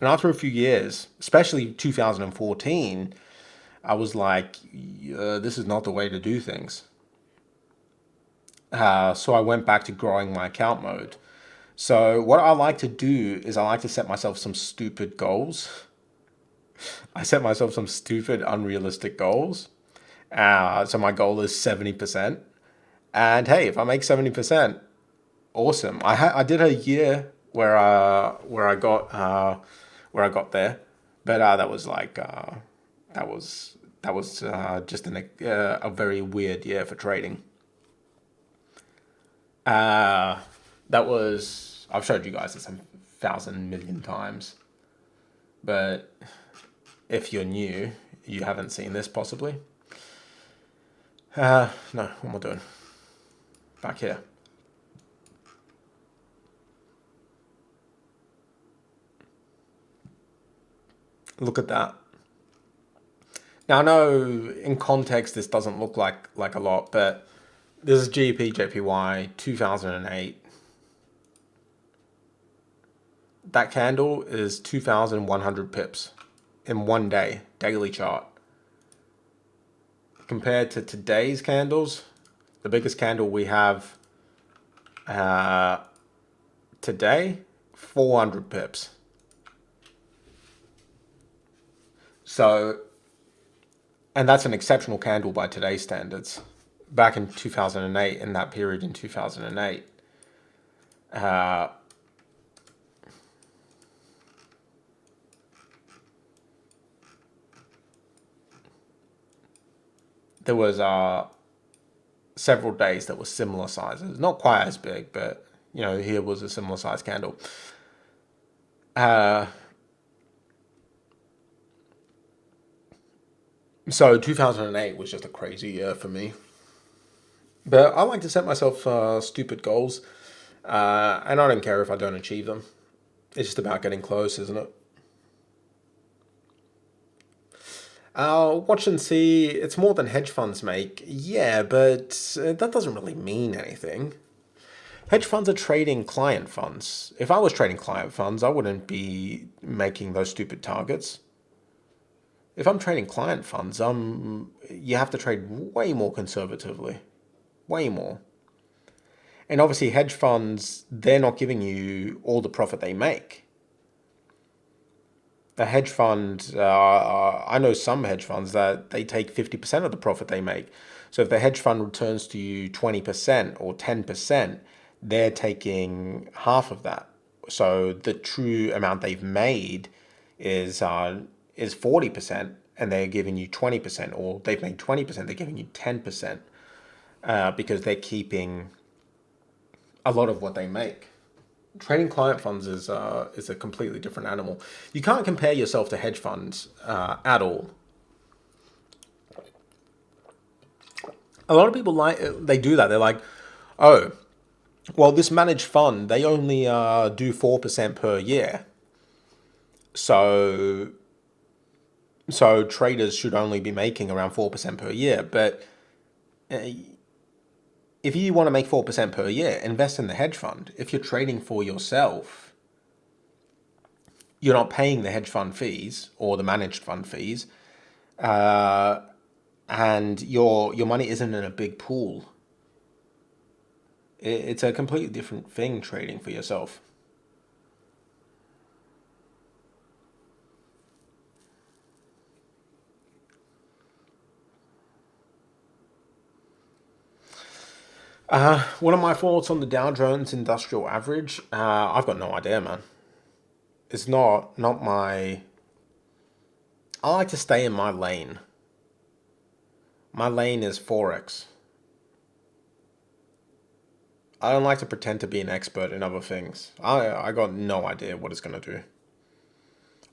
And after a few years, especially 2014, I was like, this is not the way to do things. So I went back to growing my account mode. So what I like to do is I like to set myself some stupid goals. I set myself some stupid, unrealistic goals. So my goal is 70%. And hey, if I make 70%, awesome. I did a year where I got there, but that was like that was just a very weird year for trading. That was, I've showed you guys this 1,000,000,000 times, but if you're new, you haven't seen this possibly. No, what am I doing? Back here. Look at that. Now I know in context this doesn't look like a lot, but this is GBP JPY 2008. That candle is 2,100 pips in one day, daily chart. compared to today's candles, the biggest candle we have today, 400 pips. So, and that's an exceptional candle by today's standards. Back in 2008, in that period in 2008, there was several days that were similar sizes. Not quite as big, but you know, here was a similar size candle. So 2008 was just a crazy year for me. But I like to set myself stupid goals, and I don't care if I don't achieve them. It's just about getting close, isn't it? Watch and see, it's more than hedge funds make. Yeah, but that doesn't really mean anything. Hedge funds are trading client funds. If I was trading client funds, I wouldn't be making those stupid targets. If I'm trading client funds, you have to trade way more conservatively. Way more. And obviously hedge funds, they're not giving you all the profit they make. The hedge fund, I know some hedge funds that they take 50% of the profit they make. So if the hedge fund returns to you 20% or 10%, they're taking half of that. So the true amount they've made is 40%, and they're giving you 20%, or they've made 20%, they're giving you 10%, because they're keeping a lot of what they make. Trading client funds is a completely different animal. You can't compare yourself to hedge funds at all. A lot of people they do that. They're like, oh, well, this managed fund, they only do 4% per year. So traders should only be making around 4% per year. But if you want to make 4% per year, invest in the hedge fund. If you're trading for yourself, you're not paying the hedge fund fees or the managed fund fees, and your money isn't in a big pool. It's a completely different thing trading for yourself. What are my thoughts on the Dow Jones Industrial Average? I've got no idea, man. It's not my. I like to stay in my lane. My lane is Forex. I don't like to pretend to be an expert in other things. I got no idea what it's going to do.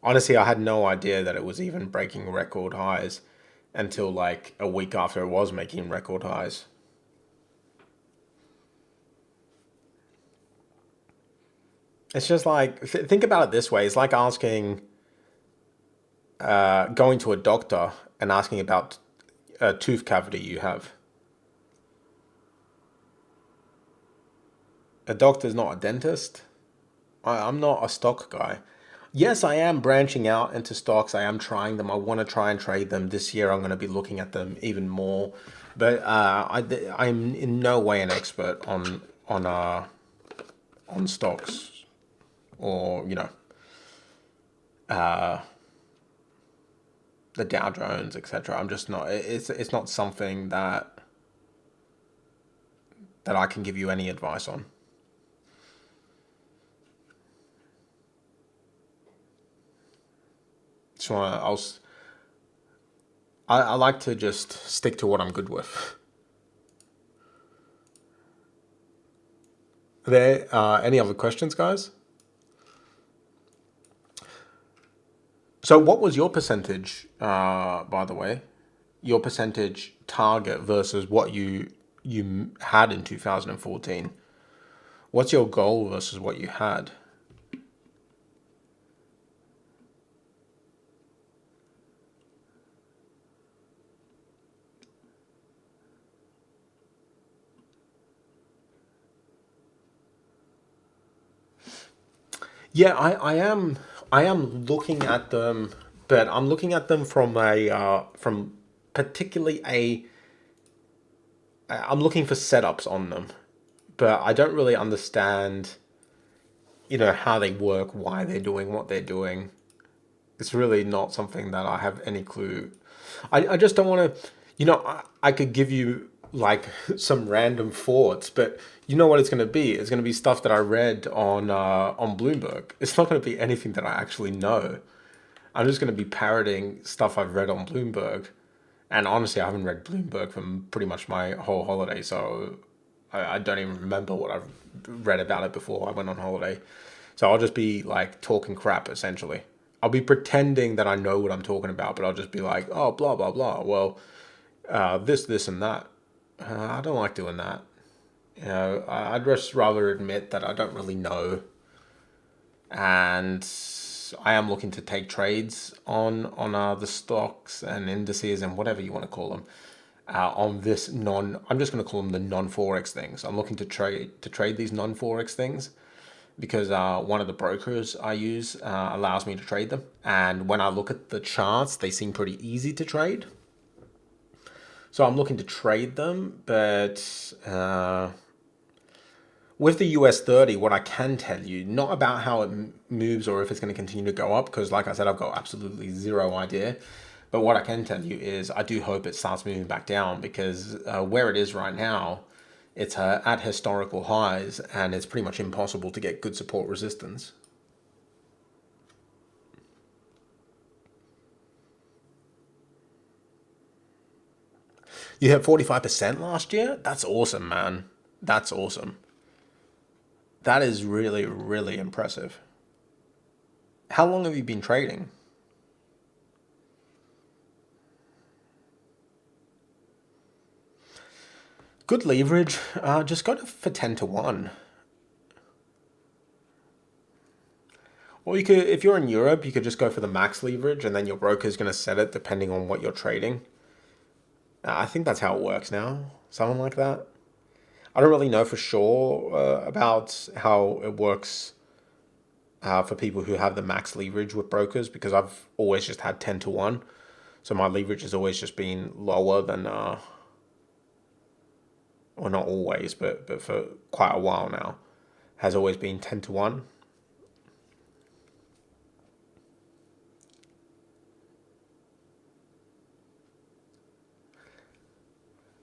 Honestly, I had no idea that it was even breaking record highs until like a week after it was making record highs. It's just like, think about it this way. It's like asking, going to a doctor and asking about a tooth cavity you have. A doctor's not a dentist. I'm not a stock guy. Yes, I am branching out into stocks. I am trying them. I want to try and trade them. This year, I'm going to be looking at them even more. But I'm in no way an expert on stocks, or the Dow Jones, etc. I'm just not. It's not something that I can give you any advice on. So I like to just stick to what I'm good with. Are there any other questions, guys? So what was your percentage, by the way? Your percentage target versus what you had in 2014? What's your goal versus what you had? Yeah, I am looking at them, but I'm looking at them from particularly I'm looking for setups on them, but I don't really understand, how they work, why they're doing what they're doing. It's really not something that I have any clue. I just don't want to, I could give you like some random thoughts, but you know what it's going to be? It's going to be stuff that I read on Bloomberg. It's not going to be anything that I actually know. I'm just going to be parroting stuff I've read on Bloomberg. And honestly, I haven't read Bloomberg for pretty much my whole holiday, so I don't even remember what I've read about it before I went on holiday. So I'll just be like talking crap essentially. I'll be pretending that I know what I'm talking about, but I'll just be like, oh, blah, blah, blah. Well, this, and that. I don't like doing that. I'd just rather admit that I don't really know. And I am looking to take trades on the stocks and indices and whatever you want to call them. On this I'm just going to call them the non-forex things. I'm looking to trade these non-forex things because one of the brokers I use allows me to trade them. And when I look at the charts, they seem pretty easy to trade. So I'm looking to trade them, but with the US 30, what I can tell you, not about how it moves or if it's going to continue to go up, because like I said, I've got absolutely zero idea. But what I can tell you is I do hope it starts moving back down, because where it is right now, it's at historical highs and it's pretty much impossible to get good support resistance. You hit 45% last year? That's awesome, man. That's awesome. That is really, really impressive. How long have you been trading? Good leverage. Just go for 10 to 1. Or you could, if you're in Europe, you could just go for the max leverage and then your broker is going to set it depending on what you're trading. I think that's how it works now. Something like that. I don't really know for sure about how it works for people who have the max leverage with brokers, because I've always just had 10 to 1. So my leverage has always just been lower than, well, not always, but for quite a while now, has always been 10 to 1.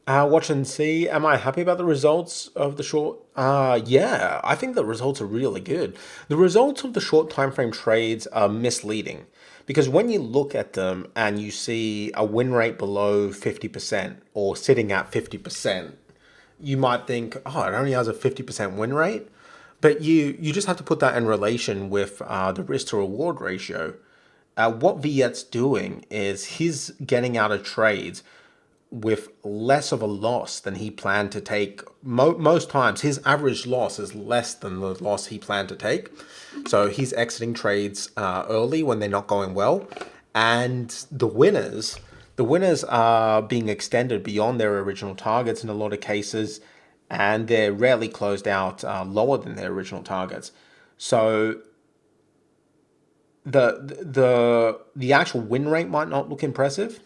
Watch and see. Am I happy about the results of the short? Yeah, I think the results are really good. The results of the short time frame trades are misleading, because when you look at them and you see a win rate below 50% or sitting at 50%, you might think, oh, it only has a 50% win rate. But you just have to put that in relation with the risk to reward ratio. What Viet's doing is he's getting out of trades with less of a loss than he planned to take. Most times, his average loss is less than the loss he planned to take. So he's exiting trades early when they're not going well. And the winners are being extended beyond their original targets in a lot of cases, and they're rarely closed out lower than their original targets. So the actual win rate might not look impressive,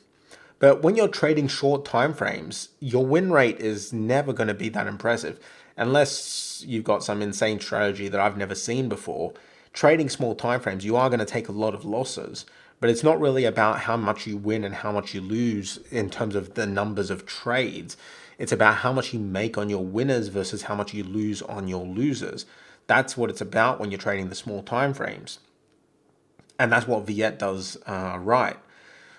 but when you're trading short time frames, your win rate is never going to be that impressive unless you've got some insane strategy that I've never seen before. Trading small time frames, you are going to take a lot of losses, but it's not really about how much you win and how much you lose in terms of the numbers of trades. It's about how much you make on your winners versus how much you lose on your losers. That's what it's about when you're trading the small time frames. And that's what Viet does right.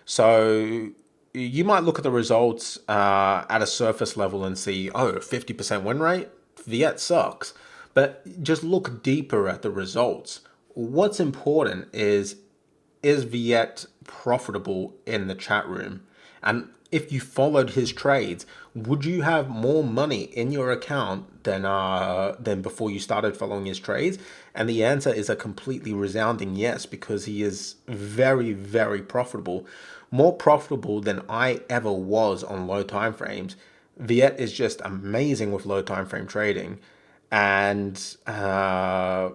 So you might look at the results at a surface level and see, oh, 50% win rate? Viet sucks. But just look deeper at the results. What's important is Viet profitable in the chat room? And if you followed his trades, would you have more money in your account than before you started following his trades? And the answer is a completely resounding yes, because he is very, very profitable, more profitable than I ever was on low time frames. Viet is just amazing with low time frame trading, and yeah,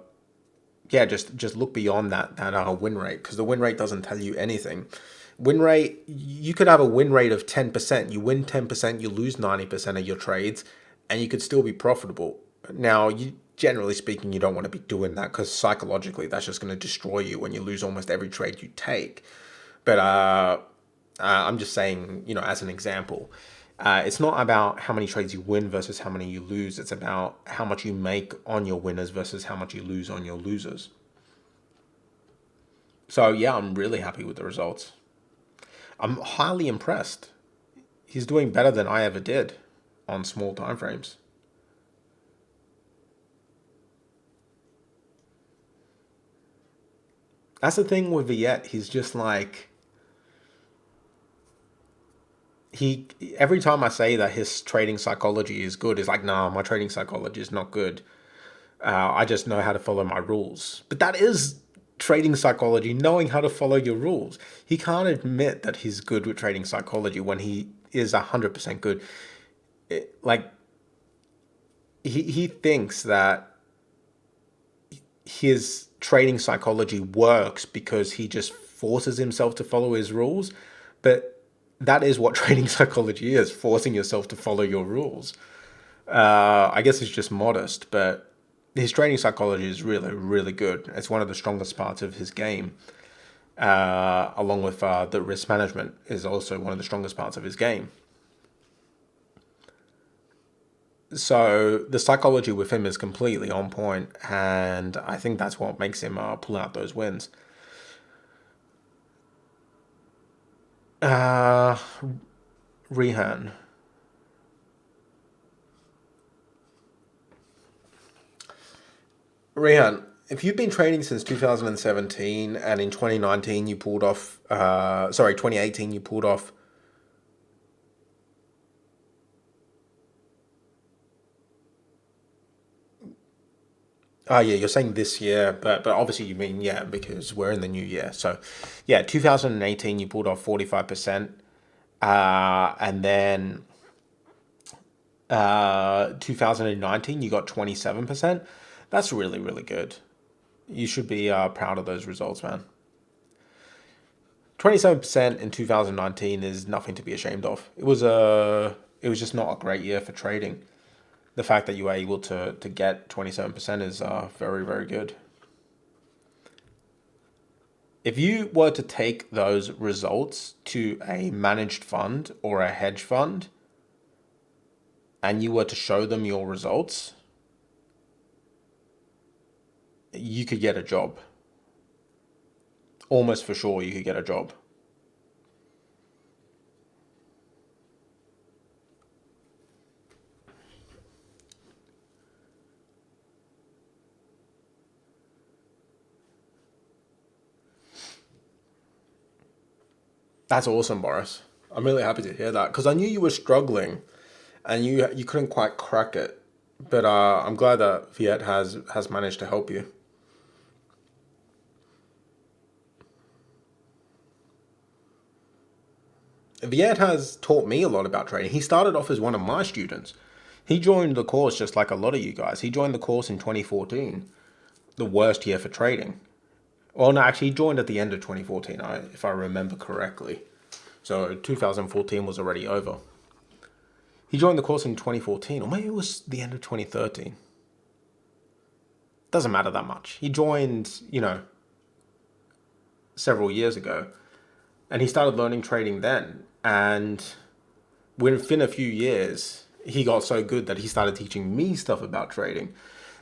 just look beyond that win rate, because the win rate doesn't tell you anything. Win rate, you could have a win rate of 10%. You win 10%, you lose 90% of your trades, and you could still be profitable. Now, generally speaking, you don't want to be doing that because psychologically, that's just going to destroy you when you lose almost every trade you take. But I'm just saying, as an example, it's not about how many trades you win versus how many you lose. It's about how much you make on your winners versus how much you lose on your losers. So yeah, I'm really happy with the results. I'm highly impressed. He's doing better than I ever did on small time frames. That's the thing with Viet. He's just like he. Every time I say that his trading psychology is good, he's like, "Nah, my trading psychology is not good. I just know how to follow my rules." But that is trading psychology, knowing how to follow your rules. He can't admit that he's good with trading psychology when he is 100% good. Like he thinks that his trading psychology works because he just forces himself to follow his rules, but that is what trading psychology is: forcing yourself to follow your rules. I guess it's just modest, but his trading psychology is really, really good. It's one of the strongest parts of his game, along with the risk management is also one of the strongest parts of his game. So the psychology with him is completely on point, and I think that's what makes him pull out those wins. Rehan. Rehan, if you've been trading since 2017 and in 2019 you pulled off, 2018 you pulled off. Oh yeah, you're saying this year, but obviously you mean yeah because we're in the new year. So, yeah, 2018 you pulled off 45%, and then 2019 you got 27%. That's really really good. You should be proud of those results, man. 27% in 2019 is nothing to be ashamed of. It was just not a great year for trading. The fact that you were able to get 27% is very very good. If you were to take those results to a managed fund or a hedge fund and you were to show them your results, you could get a job. Almost for sure, you could get a job. That's awesome, Boris. I'm really happy to hear that because I knew you were struggling and you couldn't quite crack it. But I'm glad that Viet has managed to help you. Viet has taught me a lot about trading. He started off as one of my students. He joined the course just like a lot of you guys. He joined the course in 2014, the worst year for trading. Well, no, actually, he joined at the end of 2014, if I remember correctly. So 2014 was already over. He joined the course in 2014, or maybe it was the end of 2013. Doesn't matter that much. He joined, several years ago, and he started learning trading then. And within a few years, he got so good that he started teaching me stuff about trading.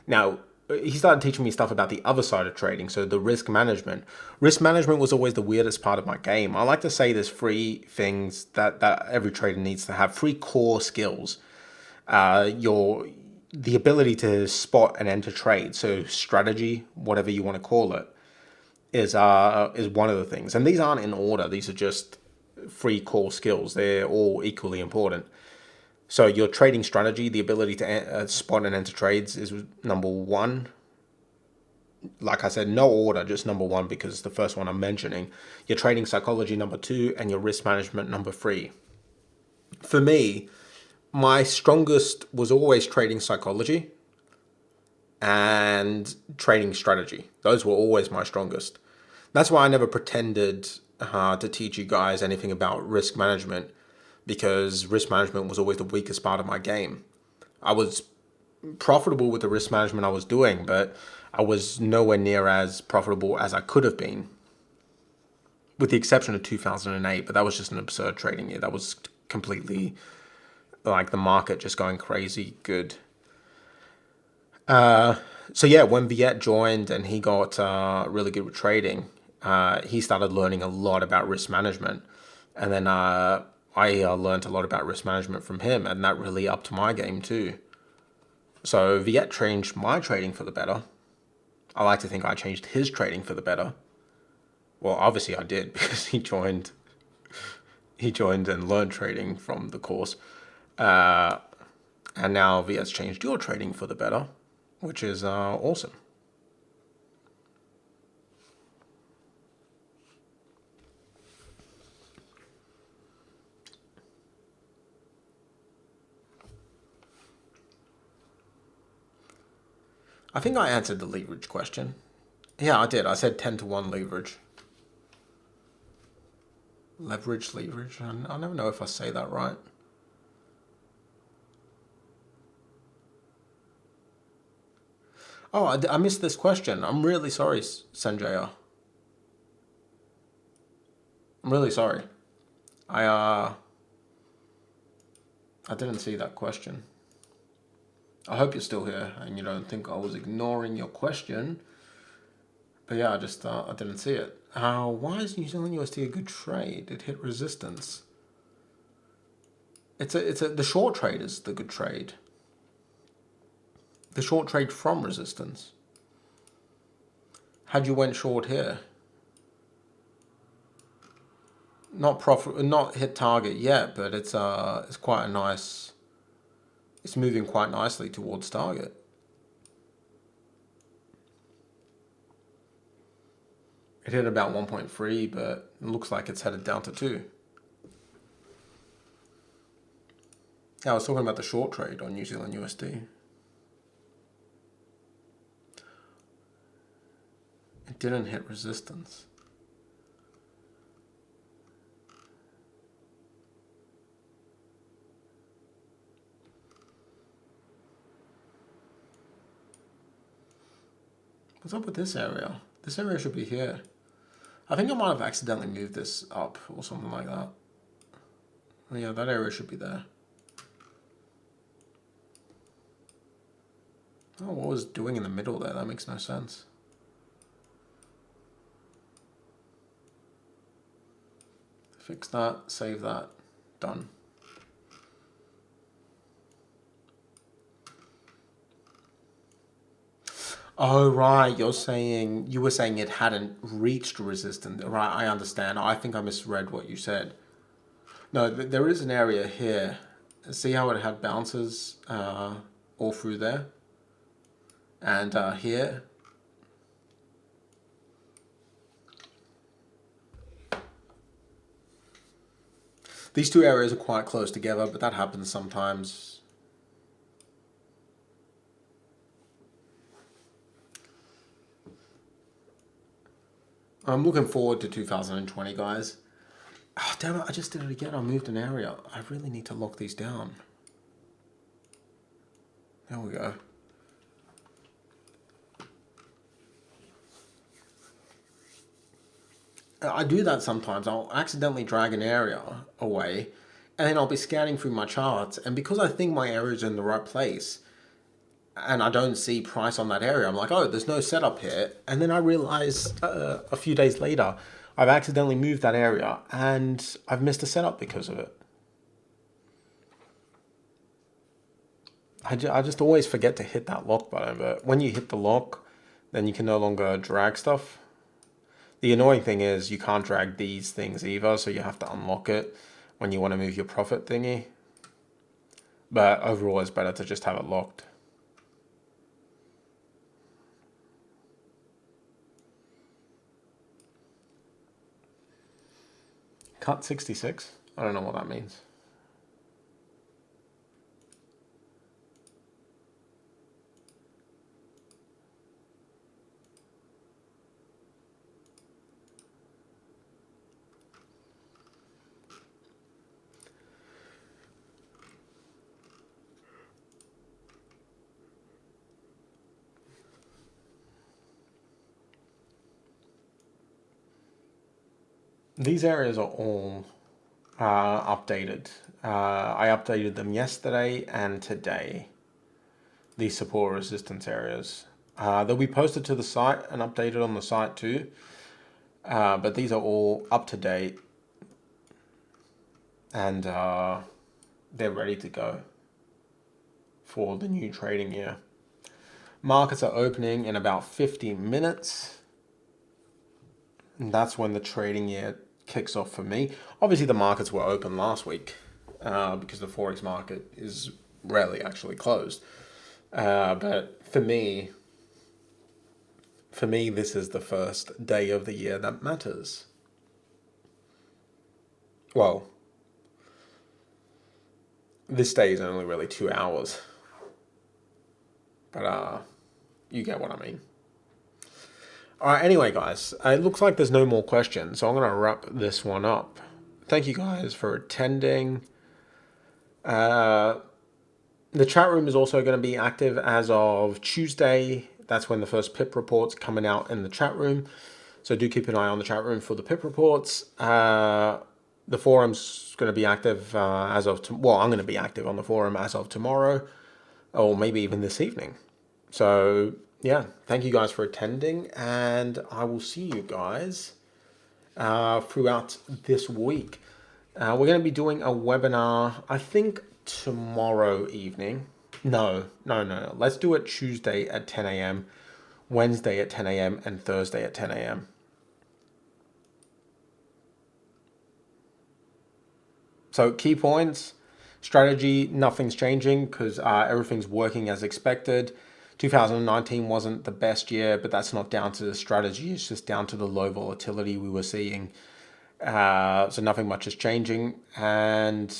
Now, he started teaching me stuff about the other side of trading, so the risk management. Risk management was always the weirdest part of my game. I like to say there's three things that every trader needs to have, three core skills. The ability to spot and enter trade, so strategy, whatever you want to call it, is one of the things. And these aren't in order. These are just three core skills. They're all equally important. So your trading strategy, the ability to spot and enter trades is number one. Like I said, no order, just number one because it's the first one I'm mentioning. Your trading psychology, number two, and your risk management, number three. For me, my strongest was always trading psychology and trading strategy. Those were always my strongest. That's why I never pretended to teach you guys anything about risk management, because risk management was always the weakest part of my game. I was profitable with the risk management I was doing, but I was nowhere near as profitable as I could have been, with the exception of 2008. But that was just an absurd trading year. That was completely like the market just going crazy good. So yeah, when Viet joined and he got really good with trading, he started learning a lot about risk management, and then I learned a lot about risk management from him, and that really upped my game too. So Viet changed my trading for the better. I like to think I changed his trading for the better. Well, obviously I did because he joined. He joined and learned trading from the course, and now Viet's changed your trading for the better, which is awesome. I think I answered the leverage question. Yeah, I did. I said 10-to-1 leverage. Leverage. I never know if I say that right. Oh, I missed this question. I'm really sorry, Sanjaya. I'm really sorry. I uh, I didn't see that question. I hope you're still here and you don't think I was ignoring your question. But yeah, I didn't see it. Why is New Zealand USD a good trade? It hit resistance. The short trade is the good trade. The short trade from resistance. Had you went short here? Not hit target yet, but it's quite a nice. It's moving quite nicely towards target. It hit about 1.3, but it looks like it's headed down to 2. Yeah, I was talking about the short trade on New Zealand USD. It didn't hit resistance. What's up with this area? This area should be here. I think I might have accidentally moved this up or something like that. Yeah, that area should be there. Oh, what was it doing in the middle there? That makes no sense. Fix that, save that, done. Oh, right, you were saying it hadn't reached resistance. Right, I understand. I think I misread what you said. No, there is an area here. See how it had bounces all through there? And here. These two areas are quite close together, but that happens sometimes. I'm looking forward to 2020, guys. Oh, damn it, I just did it again. I moved an area. I really need to lock these down. There we go. I do that sometimes. I'll accidentally drag an area away, and then I'll be scanning through my charts, and because I think my area is in the right place, and I don't see price on that area, I'm like, oh, there's no setup here. And then I realize a few days later, I've accidentally moved that area, and I've missed a setup because of it. I just always forget to hit that lock button, but when you hit the lock, then you can no longer drag stuff. The annoying thing is you can't drag these things either, so you have to unlock it when you want to move your profit thingy. But overall, it's better to just have it locked. Cut 66? I don't know what that means. These areas are all updated. I updated them yesterday and today. These support resistance areas. They'll be posted to the site and updated on the site too. But these are all up to date and they're ready to go for the new trading year. Markets are opening in about 50 minutes. And that's when the trading year kicks off for me. Obviously, the markets were open last week because the Forex market is rarely actually closed. But for me, this is the first day of the year that matters. Well, this day is only really 2 hours. But you get what I mean. All right, anyway, guys, it looks like there's no more questions, so I'm going to wrap this one up. Thank you guys for attending. The chat room is also going to be active as of Tuesday. That's when the first PIP report's coming out in the chat room. So do keep an eye on the chat room for the PIP reports. The forum's going to be active as of... I'm going to be active on the forum as of tomorrow, or maybe even this evening. So, yeah, thank you guys for attending, and I will see you guys throughout this week. We're going to be doing a webinar, I think, tomorrow evening. No. Let's do it Tuesday at 10 a.m., Wednesday at 10 a.m., and Thursday at 10 a.m. So key points, strategy, nothing's changing because everything's working as expected. 2019 wasn't the best year, but that's not down to the strategy. It's just down to the low volatility we were seeing. So nothing much is changing. And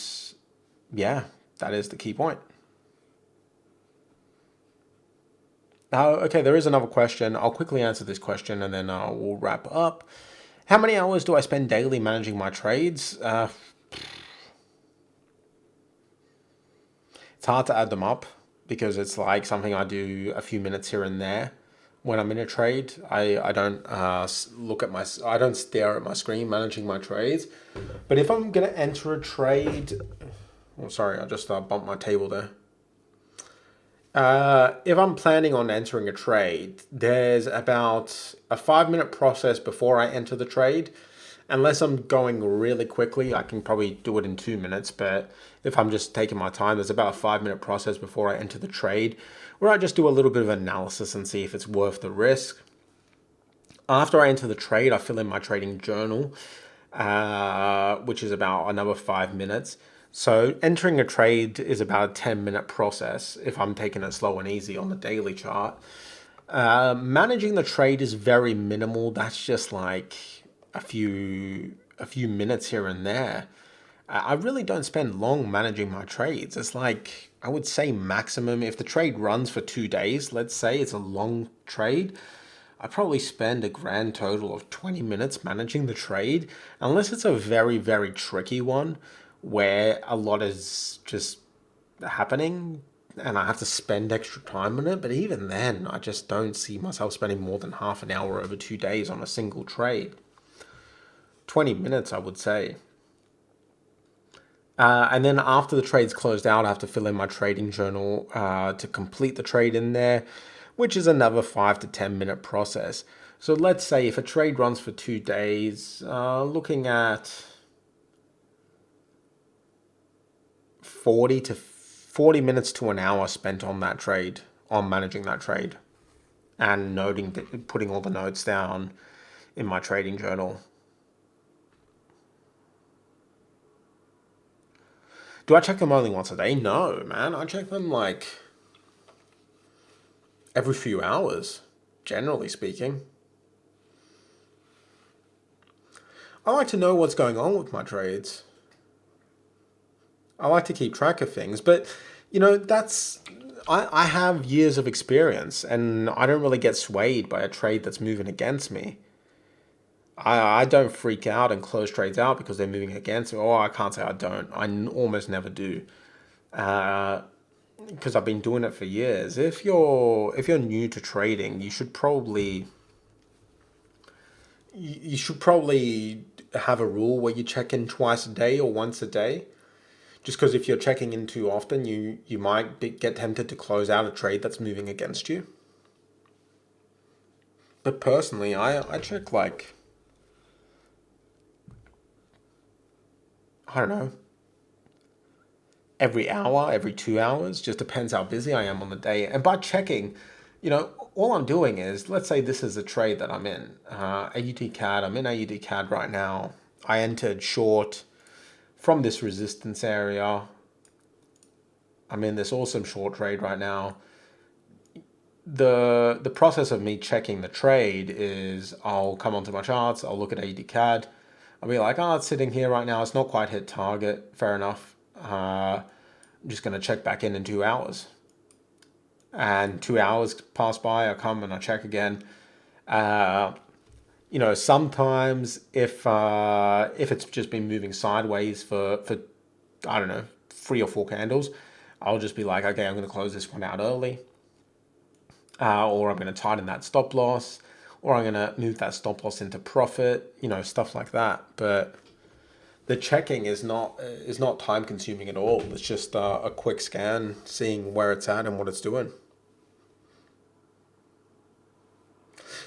yeah, that is the key point. Now, okay, there is another question. I'll quickly answer this question and then we'll wrap up. How many hours do I spend daily managing my trades? It's hard to add them up because it's like something I do a few minutes here and there when I'm in a trade. I don't I don't stare at my screen managing my trades. But if I'm gonna enter a trade, oh sorry, I just bumped my table there. If I'm planning on entering a trade, there's about a 5-minute process before I enter the trade. Unless I'm going really quickly, I can probably do it in 2 minutes. But if I'm just taking my time, there's about a 5-minute process before I enter the trade where I just do a little bit of analysis and see if it's worth the risk. After I enter the trade, I fill in my trading journal, which is about another 5 minutes. So entering a trade is about a 10-minute process if I'm taking it slow and easy on the daily chart. Managing the trade is very minimal. That's just like a few minutes here and there. I really don't spend long managing my trades. It's like, I would say maximum, if the trade runs for 2 days, let's say it's a long trade, I probably spend a grand total of 20 minutes managing the trade, unless it's a very, very tricky one where a lot is just happening and I have to spend extra time on it. But even then, I just don't see myself spending more than half an hour over 2 days on a single trade. 20 minutes, I would say. And then after the trade's closed out, I have to fill in my trading journal to complete the trade in there, which is another 5 to 10 minute process. So let's say if a trade runs for 2 days, looking at 40 minutes to an hour spent on that trade, on managing that trade, and putting all the notes down in my trading journal. Do I check them only once a day? No, man. I check them like every few hours, generally speaking. I like to know what's going on with my trades. I like to keep track of things, but you know, I have years of experience and I don't really get swayed by a trade that's moving against me. I don't freak out and close trades out because they're moving against me. Oh, I can't say I don't. I almost never do. Because I've been doing it for years. If you're new to trading, you should probably have a rule where you check in twice a day or once a day. Just because if you're checking in too often, you might get tempted to close out a trade that's moving against you. But personally, I check like, I don't know, every hour, every 2 hours, just depends how busy I am on the day. And by checking, all I'm doing is, let's say this is a trade that I'm in, AUDCAD, I'm in AUDCAD right now. I entered short from this resistance area. I'm in this awesome short trade right now. The process of me checking the trade is I'll come onto my charts, I'll look at AUDCAD, I'll be like, oh, it's sitting here right now, it's not quite hit target, fair enough. I'm just going to check back in 2 hours. And 2 hours pass by, I come and I check again. Sometimes if it's just been moving sideways for I don't know, 3 or 4 candles, I'll just be like, okay, I'm going to close this one out early. Or I'm going to tighten that stop loss, or I'm going to move that stop loss into profit, stuff like that. But the checking is not time consuming at all. It's just a quick scan, seeing where it's at and what it's doing.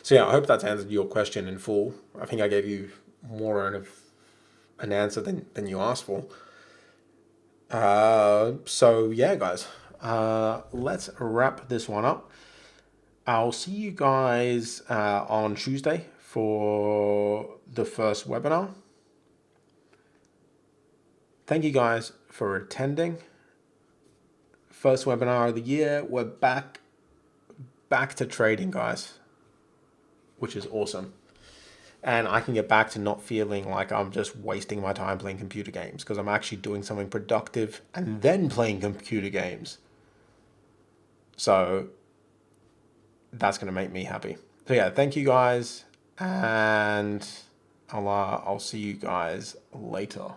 So yeah, I hope that's answered your question in full. I think I gave you more of an answer than you asked for. So yeah, guys, let's wrap this one up. I'll see you guys on Tuesday for the first webinar. Thank you guys for attending. First webinar of the year. We're back to trading, guys, which is awesome. And I can get back to not feeling like I'm just wasting my time playing computer games, because I'm actually doing something productive and then playing computer games. So that's going to make me happy. So yeah, thank you guys, and I'll see you guys later.